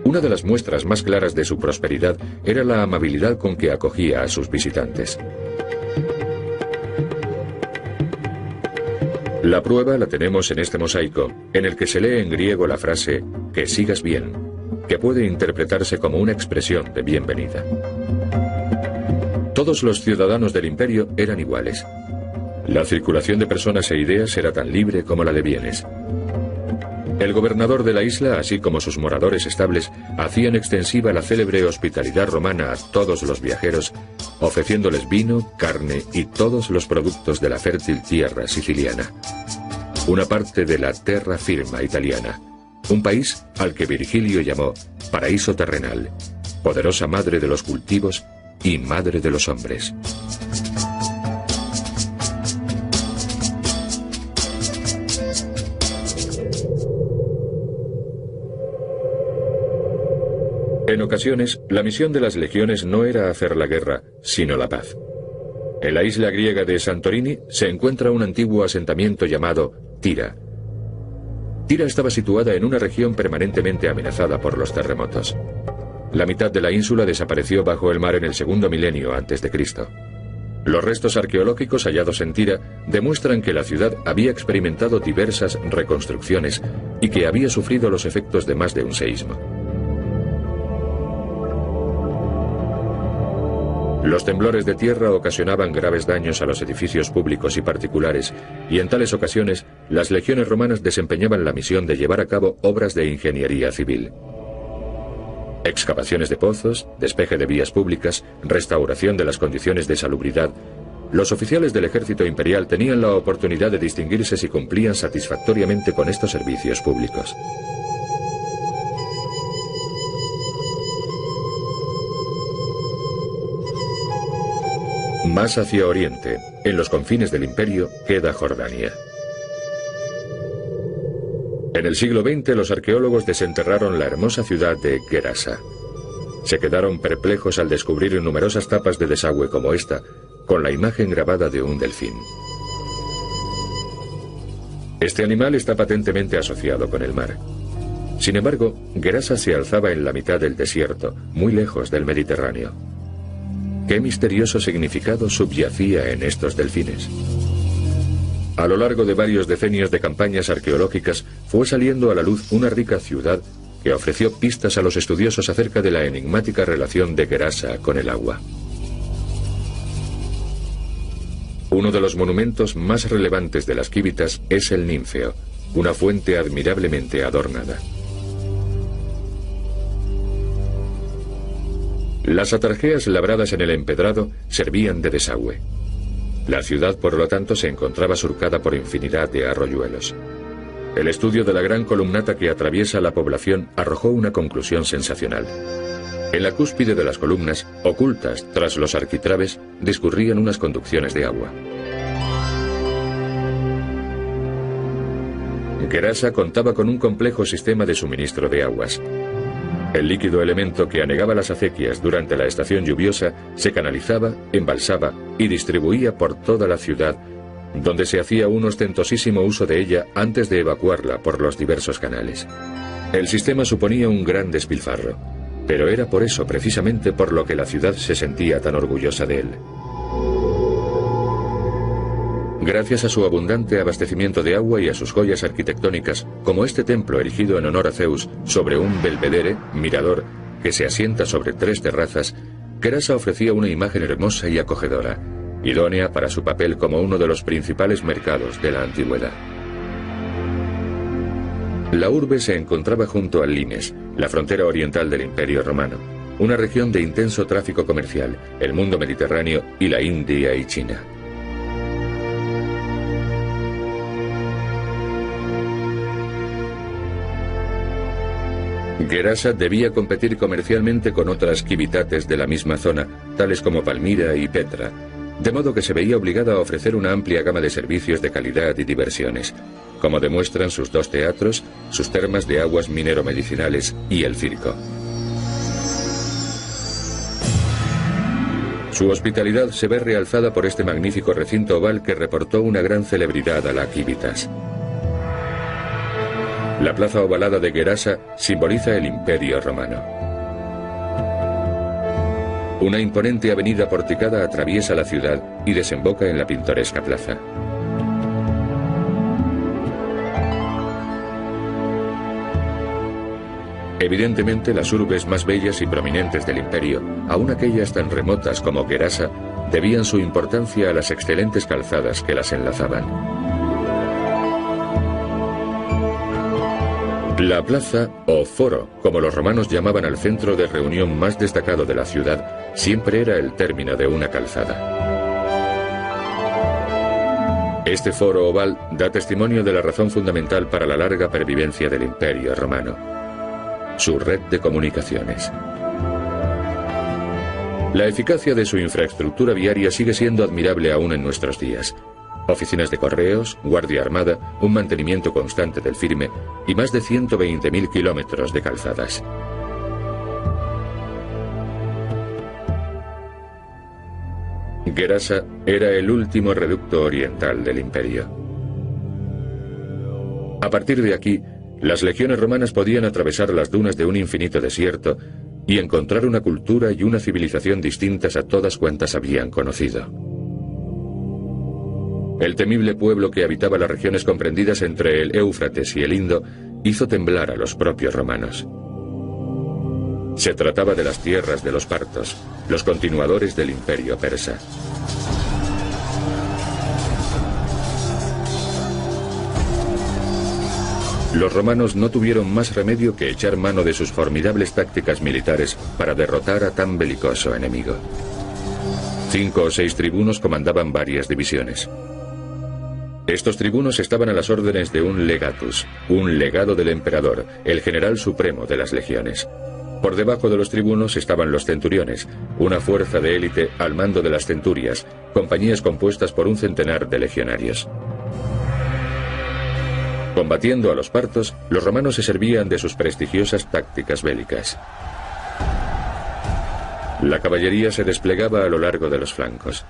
Una de las muestras más claras de su prosperidad era la amabilidad con que acogía a sus visitantes. La prueba la tenemos en este mosaico, en el que se lee en griego la frase «que sigas bien», que puede interpretarse como una expresión de bienvenida. Todos los ciudadanos del imperio eran iguales. La circulación de personas e ideas era tan libre como la de bienes. El gobernador de la isla, así como sus moradores estables, hacían extensiva la célebre hospitalidad romana a todos los viajeros, ofreciéndoles vino, carne y todos los productos de la fértil tierra siciliana. Una parte de la terra firma italiana, un país al que Virgilio llamó paraíso terrenal, poderosa madre de los cultivos y madre de los hombres. En ocasiones, la misión de las legiones no era hacer la guerra, sino la paz. En la isla griega de Santorini se encuentra un antiguo asentamiento llamado Tira. Tira estaba situada en una región permanentemente amenazada por los terremotos. La mitad de la ínsula desapareció bajo el mar en el segundo milenio antes de Cristo. Los restos arqueológicos hallados en Tira demuestran que la ciudad había experimentado diversas reconstrucciones y que había sufrido los efectos de más de un seísmo. Los temblores de tierra ocasionaban graves daños a los edificios públicos y particulares, y en tales ocasiones las legiones romanas desempeñaban la misión de llevar a cabo obras de ingeniería civil. Excavaciones de pozos, despeje de vías públicas, restauración de las condiciones de salubridad. Los oficiales del ejército imperial tenían la oportunidad de distinguirse si cumplían satisfactoriamente con estos servicios públicos. Más hacia oriente, en los confines del imperio, queda Jordania. En el siglo XX los arqueólogos desenterraron la hermosa ciudad de Gerasa. Se quedaron perplejos al descubrir numerosas tapas de desagüe como esta, con la imagen grabada de un delfín. Este animal está patentemente asociado con el mar. Sin embargo, Gerasa se alzaba en la mitad del desierto, muy lejos del Mediterráneo. ¿Qué misterioso significado subyacía en estos delfines? A lo largo de varios decenios de campañas arqueológicas fue saliendo a la luz una rica ciudad que ofreció pistas a los estudiosos acerca de la enigmática relación de Gerasa con el agua. Uno de los monumentos más relevantes de las Kívitas es el Ninfeo, una fuente admirablemente adornada. Las atarjeas labradas en el empedrado servían de desagüe. La ciudad, por lo tanto, se encontraba surcada por infinidad de arroyuelos. El estudio de la gran columnata que atraviesa la población arrojó una conclusión sensacional. En la cúspide de las columnas, ocultas tras los arquitrabes, discurrían unas conducciones de agua. Gerasa contaba con un complejo sistema de suministro de aguas. El líquido elemento que anegaba las acequias durante la estación lluviosa se canalizaba, embalsaba y distribuía por toda la ciudad, donde se hacía un ostentosísimo uso de ella antes de evacuarla por los diversos canales. El sistema suponía un gran despilfarro, pero era por eso precisamente por lo que la ciudad se sentía tan orgullosa de él. Gracias a su abundante abastecimiento de agua y a sus joyas arquitectónicas, como este templo erigido en honor a Zeus sobre un belvedere, mirador, que se asienta sobre 3 terrazas, Gerasa ofrecía una imagen hermosa y acogedora, idónea para su papel como uno de los principales mercados de la antigüedad. La urbe se encontraba junto al Limes, la frontera oriental del Imperio Romano, una región de intenso tráfico comercial, el mundo mediterráneo y la India y China. Gerasa debía competir comercialmente con otras Kivitates de la misma zona, tales como Palmira y Petra, de modo que se veía obligada a ofrecer una amplia gama de servicios de calidad y diversiones, como demuestran sus 2 teatros, sus termas de aguas minero-medicinales y el circo. Su hospitalidad se ve realzada por este magnífico recinto oval que reportó una gran celebridad a la Kivitas. La plaza ovalada de Gerasa simboliza el Imperio Romano. Una imponente avenida porticada atraviesa la ciudad y desemboca en la pintoresca plaza. Evidentemente, las urbes más bellas y prominentes del imperio, aun aquellas tan remotas como Gerasa, debían su importancia a las excelentes calzadas que las enlazaban. La plaza, o foro, como los romanos llamaban al centro de reunión más destacado de la ciudad, siempre era el término de una calzada. Este foro oval da testimonio de la razón fundamental para la larga pervivencia del Imperio Romano: su red de comunicaciones. La eficacia de su infraestructura viaria sigue siendo admirable aún en nuestros días. Oficinas de correos, guardia armada, un mantenimiento constante del firme y más de 120.000 kilómetros de calzadas. Gerasa era el último reducto oriental del imperio. A partir de aquí, las legiones romanas podían atravesar las dunas de un infinito desierto y encontrar una cultura y una civilización distintas a todas cuantas habían conocido. El temible pueblo que habitaba las regiones comprendidas entre el Éufrates y el Indo hizo temblar a los propios romanos. Se trataba de las tierras de los partos, los continuadores del imperio persa. Los romanos no tuvieron más remedio que echar mano de sus formidables tácticas militares para derrotar a tan belicoso enemigo. 5 o 6 tribunos comandaban varias divisiones. Estos tribunos estaban a las órdenes de un legatus, un legado del emperador, el general supremo de las legiones. Por debajo de los tribunos estaban los centuriones, una fuerza de élite al mando de las centurias, compañías compuestas por un centenar de legionarios. Combatiendo a los partos, los romanos se servían de sus prestigiosas tácticas bélicas. La caballería se desplegaba a lo largo de los flancos.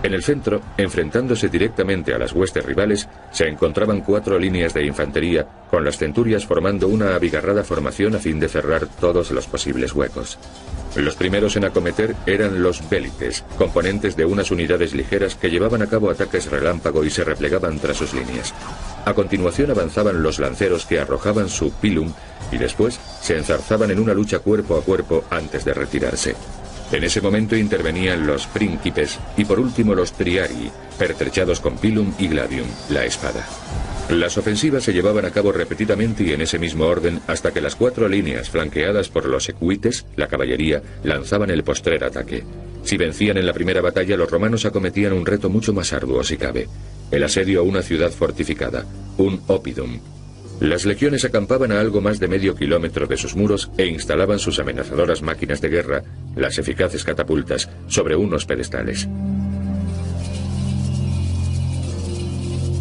En el centro, enfrentándose directamente a las huestes rivales, se encontraban 4 líneas de infantería, con las centurias formando una abigarrada formación a fin de cerrar todos los posibles huecos. Los primeros en acometer eran los vélites, componentes de unas unidades ligeras que llevaban a cabo ataques relámpago y se replegaban tras sus líneas. A continuación avanzaban los lanceros que arrojaban su pilum y después se enzarzaban en una lucha cuerpo a cuerpo antes de retirarse. En ese momento intervenían los príncipes y por último los triarii, pertrechados con pilum y gladium, la espada. Las ofensivas se llevaban a cabo repetidamente y en ese mismo orden hasta que las 4 líneas flanqueadas por los equites, la caballería, lanzaban el postrer ataque. Si vencían en la primera batalla, los romanos acometían un reto mucho más arduo si cabe: el asedio a una ciudad fortificada, un oppidum. Las legiones acampaban a algo más de medio kilómetro de sus muros e instalaban sus amenazadoras máquinas de guerra, las eficaces catapultas, sobre unos pedestales.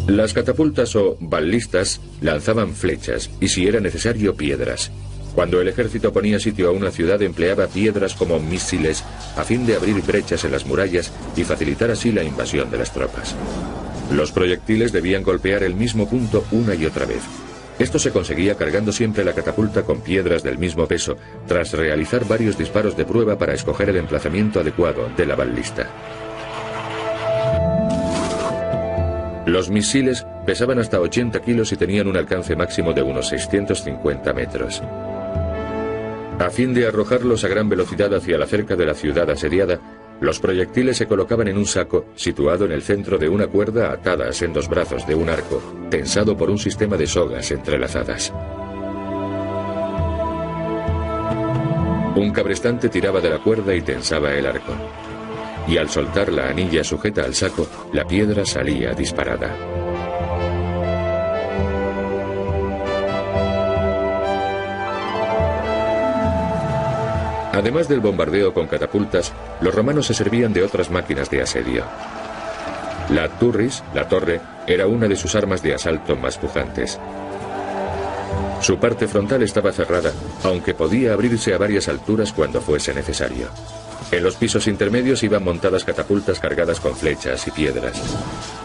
Las catapultas o ballistas lanzaban flechas y, si era necesario, piedras. Cuando el ejército ponía sitio a una ciudad, empleaba piedras como misiles a fin de abrir brechas en las murallas y facilitar así la invasión de las tropas. Los proyectiles debían golpear el mismo punto una y otra vez. Esto se conseguía cargando siempre la catapulta con piedras del mismo peso, tras realizar varios disparos de prueba para escoger el emplazamiento adecuado de la balista. Los misiles pesaban hasta 80 kilos y tenían un alcance máximo de unos 650 metros. A fin de arrojarlos a gran velocidad hacia la cerca de la ciudad asediada, los proyectiles se colocaban en un saco situado en el centro de una cuerda atadas en 2 brazos de un arco, tensado por un sistema de sogas entrelazadas. Un cabrestante tiraba de la cuerda y tensaba el arco. Y al soltar la anilla sujeta al saco, la piedra salía disparada. Además del bombardeo con catapultas, los romanos se servían de otras máquinas de asedio. La turris, la torre, era una de sus armas de asalto más pujantes. Su parte frontal estaba cerrada, aunque podía abrirse a varias alturas cuando fuese necesario. En los pisos intermedios iban montadas catapultas cargadas con flechas y piedras.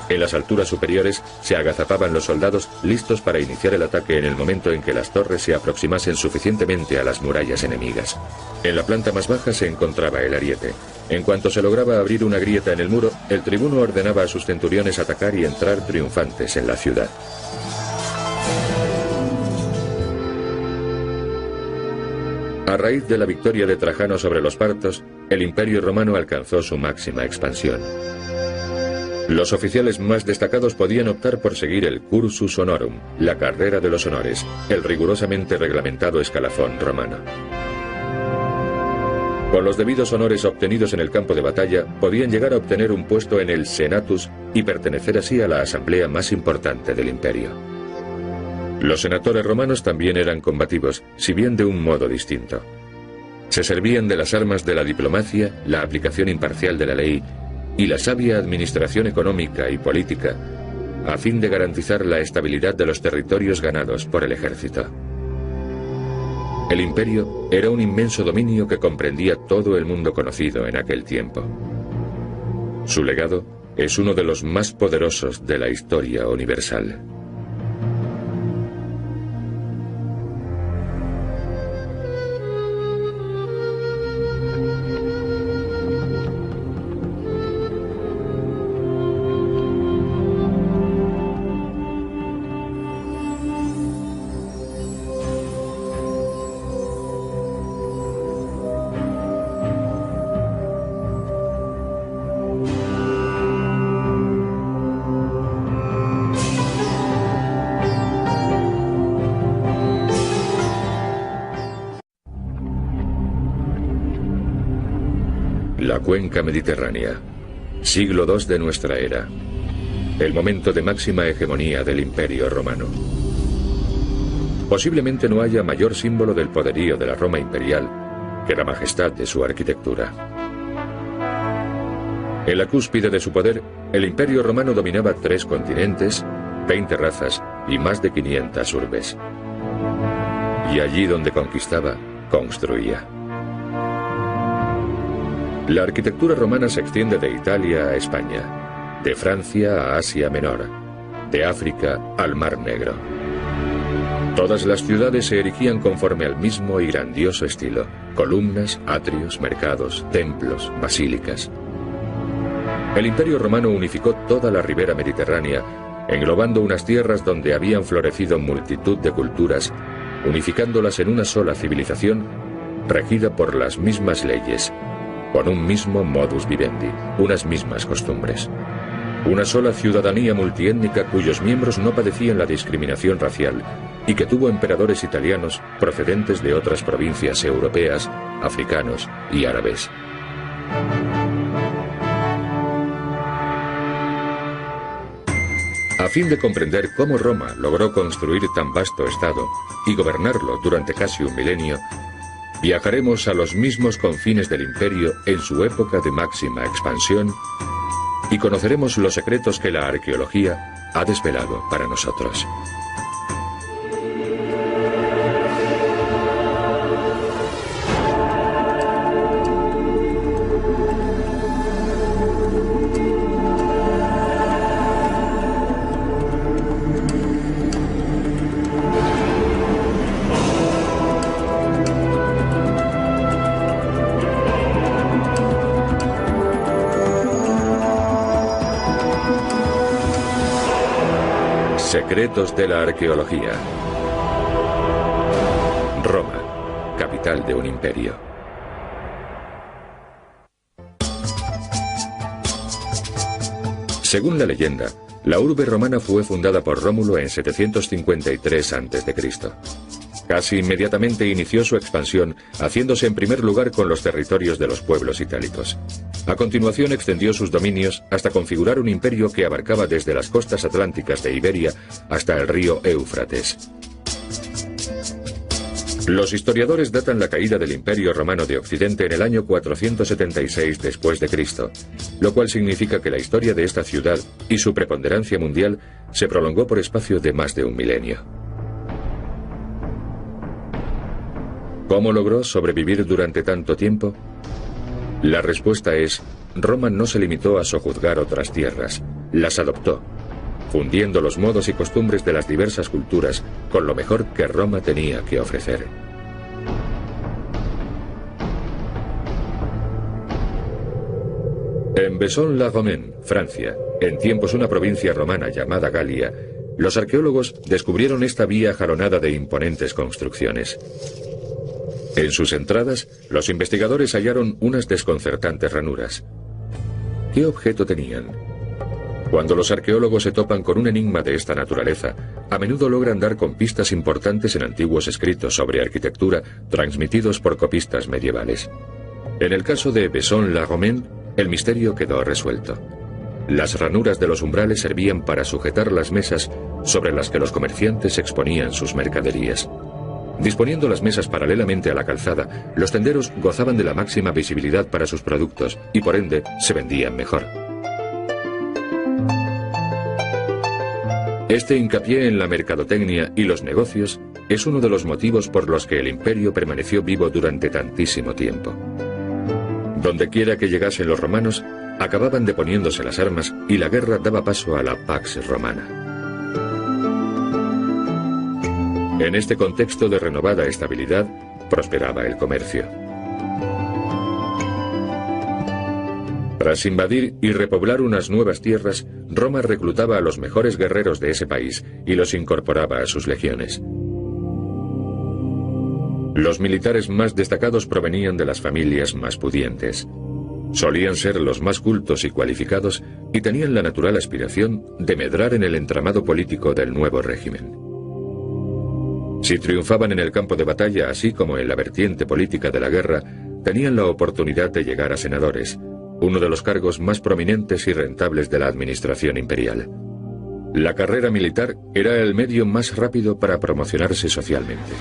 En las alturas superiores se agazapaban los soldados listos para iniciar el ataque en el momento en que las torres se aproximasen suficientemente a las murallas enemigas. En la planta más baja se encontraba el ariete. En cuanto se lograba abrir una grieta en el muro, el tribuno ordenaba a sus centuriones atacar y entrar triunfantes en la ciudad. A raíz de la victoria de Trajano sobre los partos, el Imperio Romano alcanzó su máxima expansión. Los oficiales más destacados podían optar por seguir el cursus honorum, la carrera de los honores, el rigurosamente reglamentado escalafón romano. Con los debidos honores obtenidos en el campo de batalla, podían llegar a obtener un puesto en el senatus y pertenecer así a la asamblea más importante del imperio. Los senadores romanos también eran combativos, si bien de un modo distinto. Se servían de las armas de la diplomacia, la aplicación imparcial de la ley y la sabia administración económica y política, a fin de garantizar la estabilidad de los territorios ganados por el ejército. El imperio era un inmenso dominio que comprendía todo el mundo conocido en aquel tiempo. Su legado es uno de los más poderosos de la historia universal. La cuenca mediterránea. Siglo II de nuestra era. El momento de máxima hegemonía del Imperio Romano. Posiblemente no haya mayor símbolo del poderío de la Roma imperial que la majestad de su arquitectura. En la cúspide de su poder, el Imperio Romano dominaba 3 continentes, 20 razas y más de 500 urbes. Y allí donde conquistaba, construía. La arquitectura romana se extiende de Italia a España, de Francia a Asia Menor, de África al Mar Negro. Todas las ciudades se erigían conforme al mismo y grandioso estilo: columnas, atrios, mercados, templos, basílicas. El Imperio Romano unificó toda la ribera mediterránea, englobando unas tierras donde habían florecido multitud de culturas, unificándolas en una sola civilización, regida por las mismas leyes, con un mismo modus vivendi, unas mismas costumbres. Una sola ciudadanía multiétnica cuyos miembros no padecían la discriminación racial y que tuvo emperadores italianos procedentes de otras provincias europeas, africanos y árabes. A fin de comprender cómo Roma logró construir tan vasto estado y gobernarlo durante casi un milenio, viajaremos a los mismos confines del imperio en su época de máxima expansión y conoceremos los secretos que la arqueología ha desvelado para nosotros. Secretos de la arqueología. Roma, capital de un imperio. Según la leyenda, la urbe romana fue fundada por Rómulo en 753 a.C. Casi inmediatamente inició su expansión, haciéndose en primer lugar con los territorios de los pueblos itálicos. A continuación extendió sus dominios hasta configurar un imperio que abarcaba desde las costas atlánticas de Iberia hasta el río Éufrates. Los historiadores datan la caída del Imperio Romano de Occidente en el año 476 después de Cristo, lo cual significa que la historia de esta ciudad y su preponderancia mundial se prolongó por espacio de más de un milenio. ¿Cómo logró sobrevivir durante tanto tiempo? La respuesta es: Roma no se limitó a sojuzgar otras tierras, las adoptó, fundiendo los modos y costumbres de las diversas culturas con lo mejor que Roma tenía que ofrecer. En Vaison-la-Romaine, Francia, en tiempos una provincia romana llamada Galia, los arqueólogos descubrieron esta vía jalonada de imponentes construcciones. En sus entradas, los investigadores hallaron unas desconcertantes ranuras. ¿Qué objeto tenían? Cuando los arqueólogos se topan con un enigma de esta naturaleza, a menudo logran dar con pistas importantes en antiguos escritos sobre arquitectura transmitidos por copistas medievales. En el caso de Vaison-la-Romaine, el misterio quedó resuelto. Las ranuras de los umbrales servían para sujetar las mesas sobre las que los comerciantes exponían sus mercaderías. Disponiendo las mesas paralelamente a la calzada, los tenderos gozaban de la máxima visibilidad para sus productos y por ende se vendían mejor. Este hincapié en la mercadotecnia y los negocios es uno de los motivos por los que el imperio permaneció vivo durante tantísimo tiempo. Dondequiera que llegasen los romanos, acababan deponiéndose las armas y la guerra daba paso a la Pax Romana. En este contexto de renovada estabilidad, prosperaba el comercio. Tras invadir y repoblar unas nuevas tierras, Roma reclutaba a los mejores guerreros de ese país y los incorporaba a sus legiones. Los militares más destacados provenían de las familias más pudientes. Solían ser los más cultos y cualificados y tenían la natural aspiración de medrar en el entramado político del nuevo régimen. Si triunfaban en el campo de batalla, así como en la vertiente política de la guerra, tenían la oportunidad de llegar a senadores, uno de los cargos más prominentes y rentables de la administración imperial. La carrera militar era el medio más rápido para promocionarse socialmente.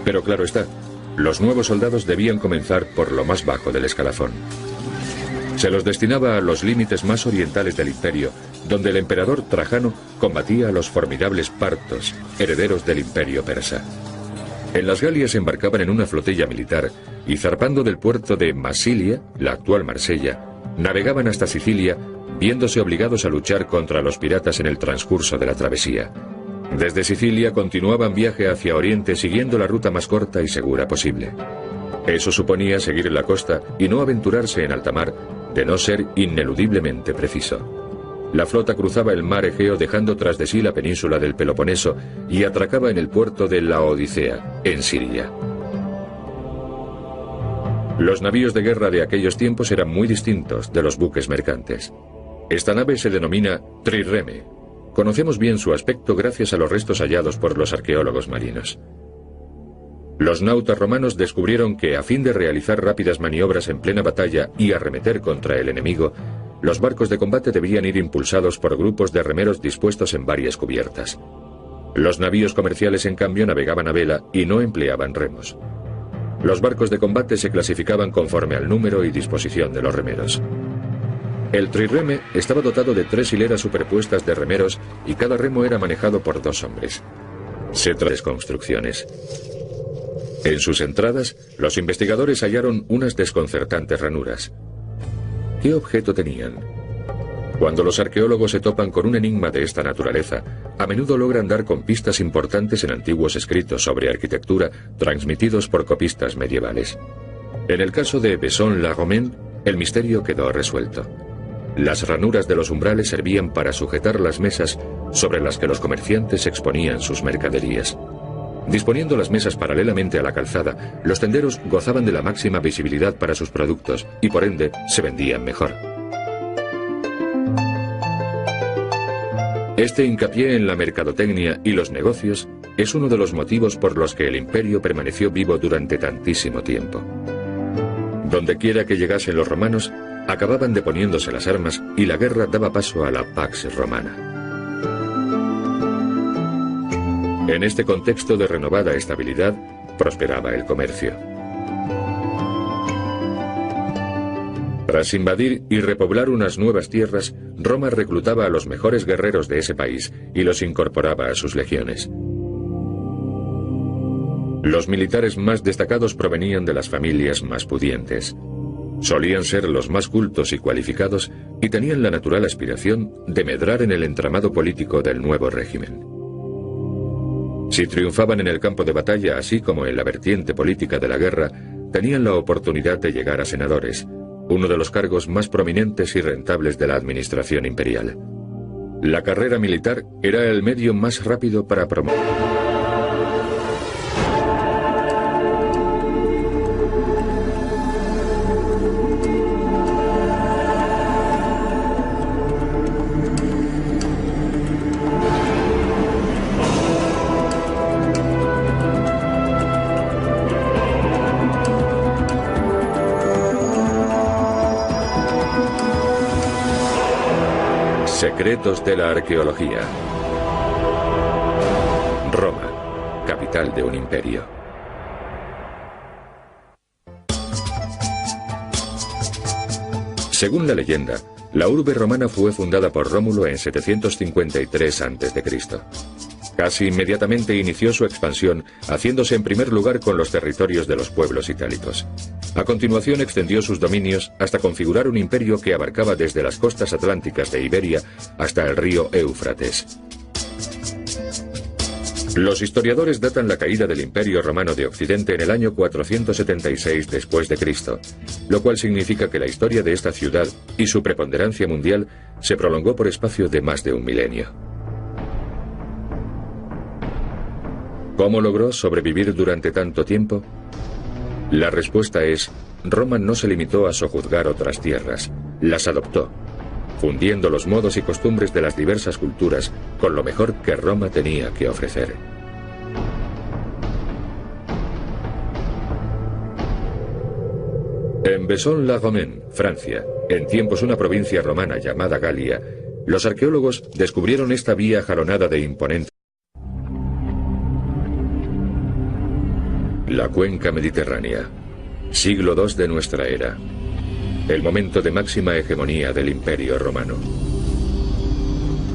Pero claro está, los nuevos soldados debían comenzar por lo más bajo del escalafón. Se los destinaba a los límites más orientales del imperio, donde el emperador Trajano combatía a los formidables partos, herederos del imperio persa. En las Galias embarcaban en una flotilla militar y zarpando del puerto de Massilia, la actual Marsella, navegaban hasta Sicilia, viéndose obligados a luchar contra los piratas en el transcurso de la travesía. Desde Sicilia continuaban viaje hacia Oriente siguiendo la ruta más corta y segura posible. Eso suponía seguir la costa y no aventurarse en alta mar, de no ser ineludiblemente preciso. La flota cruzaba el mar Egeo dejando tras de sí la península del Peloponeso y atracaba en el puerto de Laodicea, en Siria. Los navíos de guerra de aquellos tiempos eran muy distintos de los buques mercantes. Esta nave se denomina trireme. Conocemos bien su aspecto gracias a los restos hallados por los arqueólogos marinos. Los nautas romanos descubrieron que, a fin de realizar rápidas maniobras en plena batalla y arremeter contra el enemigo, los barcos de combate debían ir impulsados por grupos de remeros dispuestos en varias cubiertas. Los navíos comerciales, en cambio, navegaban a vela y no empleaban remos. Los barcos de combate se clasificaban conforme al número y disposición de los remeros. El trireme estaba dotado de 3 hileras superpuestas de remeros y cada remo era manejado por 2 hombres. Se trata de construcciones. En sus entradas, los investigadores hallaron unas desconcertantes ranuras. ¿Qué objeto tenían? Cuando los arqueólogos se topan con un enigma de esta naturaleza, a menudo logran dar con pistas importantes en antiguos escritos sobre arquitectura transmitidos por copistas medievales. En el caso de Besson-la-Romaine, el misterio quedó resuelto. Las ranuras de los umbrales servían para sujetar las mesas sobre las que los comerciantes exponían sus mercaderías. Disponiendo las mesas paralelamente a la calzada, los tenderos gozaban de la máxima visibilidad para sus productos y por ende se vendían mejor. Este hincapié en la mercadotecnia y los negocios es uno de los motivos por los que el imperio permaneció vivo durante tantísimo tiempo. Dondequiera que llegasen los romanos, acababan deponiéndose las armas y la guerra daba paso a la Pax Romana. En este contexto de renovada estabilidad, prosperaba el comercio. Tras invadir y repoblar unas nuevas tierras, Roma reclutaba a los mejores guerreros de ese país y los incorporaba a sus legiones. Los militares más destacados provenían de las familias más pudientes. Solían ser los más cultos y cualificados y tenían la natural aspiración de medrar en el entramado político del nuevo régimen. Si triunfaban en el campo de batalla, así como en la vertiente política de la guerra, tenían la oportunidad de llegar a senadores, uno de los cargos más prominentes y rentables de la administración imperial. La carrera militar era el medio más rápido para promover. Secretos de la arqueología. Roma, capital de un imperio. Según la leyenda, la urbe romana fue fundada por Rómulo en 753 a.C. Casi inmediatamente inició su expansión, haciéndose en primer lugar con los territorios de los pueblos itálicos. A continuación extendió sus dominios hasta configurar un imperio que abarcaba desde las costas atlánticas de Iberia hasta el río Éufrates. Los historiadores datan la caída del Imperio Romano de Occidente en el año 476 después de Cristo, lo cual significa que la historia de esta ciudad y su preponderancia mundial se prolongó por espacio de más de un milenio. ¿Cómo logró sobrevivir durante tanto tiempo? La respuesta es, Roma no se limitó a sojuzgar otras tierras, las adoptó, fundiendo los modos y costumbres de las diversas culturas con lo mejor que Roma tenía que ofrecer. En Besson-la-Romaine, Francia, en tiempos una provincia romana llamada Galia, los arqueólogos descubrieron esta vía jalonada de imponentes. La cuenca mediterránea, siglo II de nuestra era, el momento de máxima hegemonía del Imperio Romano.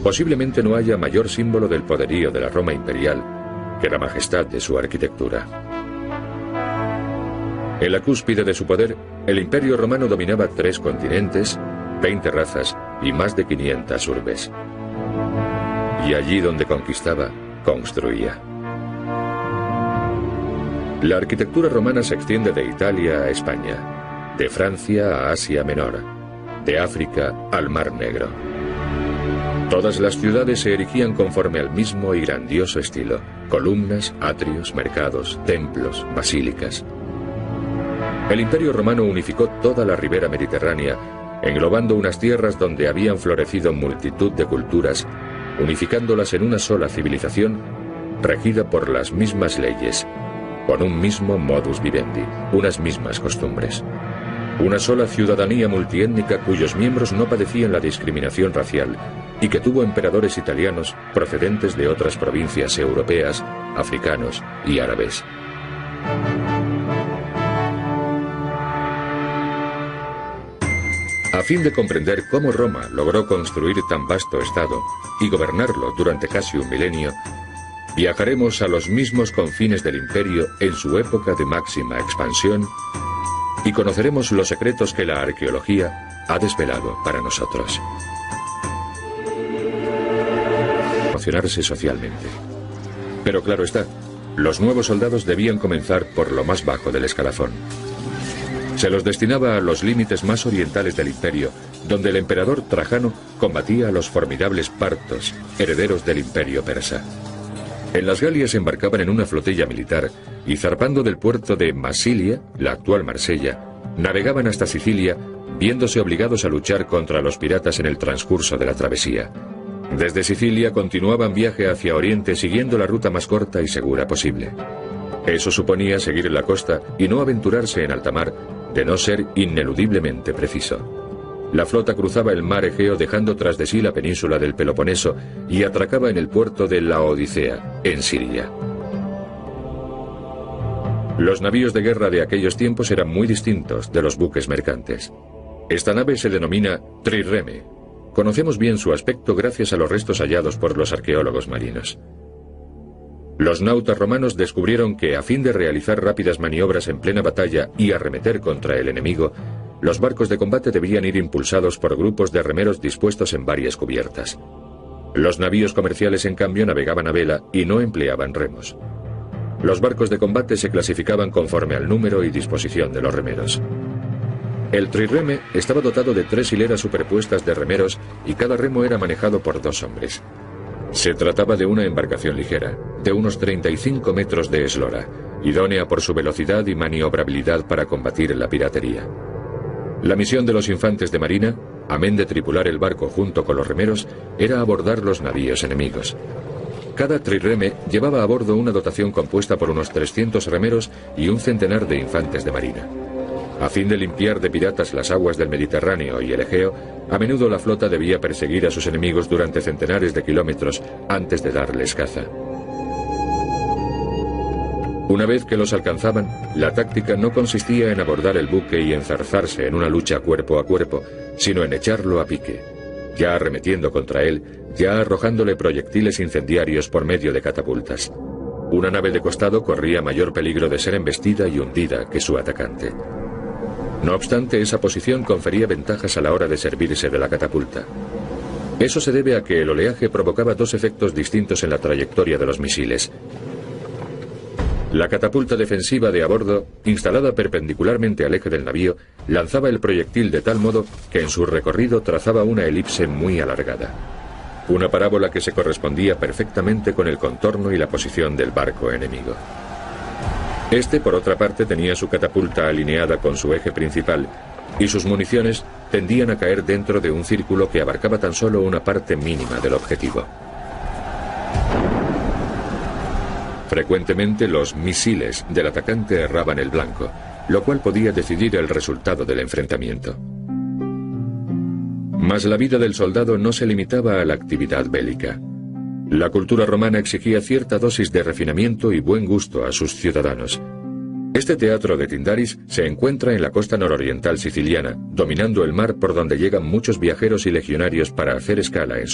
Posiblemente no haya mayor símbolo del poderío de la Roma imperial que la majestad de su arquitectura. En la cúspide de su poder, el Imperio Romano dominaba 3 continentes, 20 razas y más de 500 urbes. Y allí donde conquistaba, construía. La arquitectura romana se extiende de Italia a España, de Francia a Asia Menor, de África al Mar Negro. Todas las ciudades se erigían conforme al mismo y grandioso estilo: columnas, atrios, mercados, templos, basílicas. El Imperio Romano unificó toda la ribera mediterránea, englobando unas tierras donde habían florecido multitud de culturas, unificándolas en una sola civilización, regida por las mismas leyes, con un mismo modus vivendi, unas mismas costumbres. Una sola ciudadanía multiétnica cuyos miembros no padecían la discriminación racial y que tuvo emperadores italianos procedentes de otras provincias europeas, africanos y árabes. A fin de comprender cómo Roma logró construir tan vasto estado y gobernarlo durante casi un milenio, viajaremos a los mismos confines del imperio en su época de máxima expansión y conoceremos los secretos que la arqueología ha desvelado para nosotros. Emocionarse socialmente. Pero claro está, los nuevos soldados debían comenzar por lo más bajo del escalafón. Se los destinaba a los límites más orientales del imperio, donde el emperador Trajano combatía a los formidables partos, herederos del imperio persa. En las Galias embarcaban en una flotilla militar y zarpando del puerto de Massilia, la actual Marsella, navegaban hasta Sicilia, viéndose obligados a luchar contra los piratas en el transcurso de la travesía. Desde Sicilia continuaban viaje hacia Oriente siguiendo la ruta más corta y segura posible. Eso suponía seguir la costa y no aventurarse en alta mar, de no ser ineludiblemente preciso. La flota cruzaba el mar Egeo dejando tras de sí la península del Peloponeso y atracaba en el puerto de Laodicea, en Siria. Los navíos de guerra de aquellos tiempos eran muy distintos de los buques mercantes. Esta nave se denomina trireme. Conocemos bien su aspecto gracias a los restos hallados por los arqueólogos marinos. Los nautas romanos descubrieron que, a fin de realizar rápidas maniobras en plena batalla y arremeter contra el enemigo, los barcos de combate debían ir impulsados por grupos de remeros dispuestos en varias cubiertas. Los navíos comerciales, en cambio, navegaban a vela y no empleaban remos. Los barcos de combate se clasificaban conforme al número y disposición de los remeros. El trireme estaba dotado de 3 hileras superpuestas de remeros y cada remo era manejado por 2 hombres. Se trataba de una embarcación ligera, de unos 35 metros de eslora, idónea por su velocidad y maniobrabilidad para combatir la piratería. La misión de los infantes de marina, amén de tripular el barco junto con los remeros, era abordar los navíos enemigos. Cada trireme llevaba a bordo una dotación compuesta por unos 300 remeros y un centenar de infantes de marina. A fin de limpiar de piratas las aguas del Mediterráneo y el Egeo, a menudo la flota debía perseguir a sus enemigos durante centenares de kilómetros antes de darles caza. Una vez que los alcanzaban, la táctica no consistía en abordar el buque y enzarzarse en una lucha cuerpo a cuerpo, sino en echarlo a pique, ya arremetiendo contra él, ya arrojándole proyectiles incendiarios por medio de catapultas. Una nave de costado corría mayor peligro de ser embestida y hundida que su atacante. No obstante, esa posición confería ventajas a la hora de servirse de la catapulta. Eso se debe a que el oleaje provocaba 2 efectos distintos en la trayectoria de los misiles. La catapulta defensiva de a bordo, instalada perpendicularmente al eje del navío, lanzaba el proyectil de tal modo que en su recorrido trazaba una elipse muy alargada. Una parábola que se correspondía perfectamente con el contorno y la posición del barco enemigo. Este, por otra parte, tenía su catapulta alineada con su eje principal y sus municiones tendían a caer dentro de un círculo que abarcaba tan solo una parte mínima del objetivo. Frecuentemente los misiles del atacante erraban el blanco, lo cual podía decidir el resultado del enfrentamiento. Mas la vida del soldado no se limitaba a la actividad bélica. La cultura romana exigía cierta dosis de refinamiento y buen gusto a sus ciudadanos. Este teatro de Tyndaris se encuentra en la costa nororiental siciliana, dominando el mar por donde llegan muchos viajeros y legionarios para hacer escala en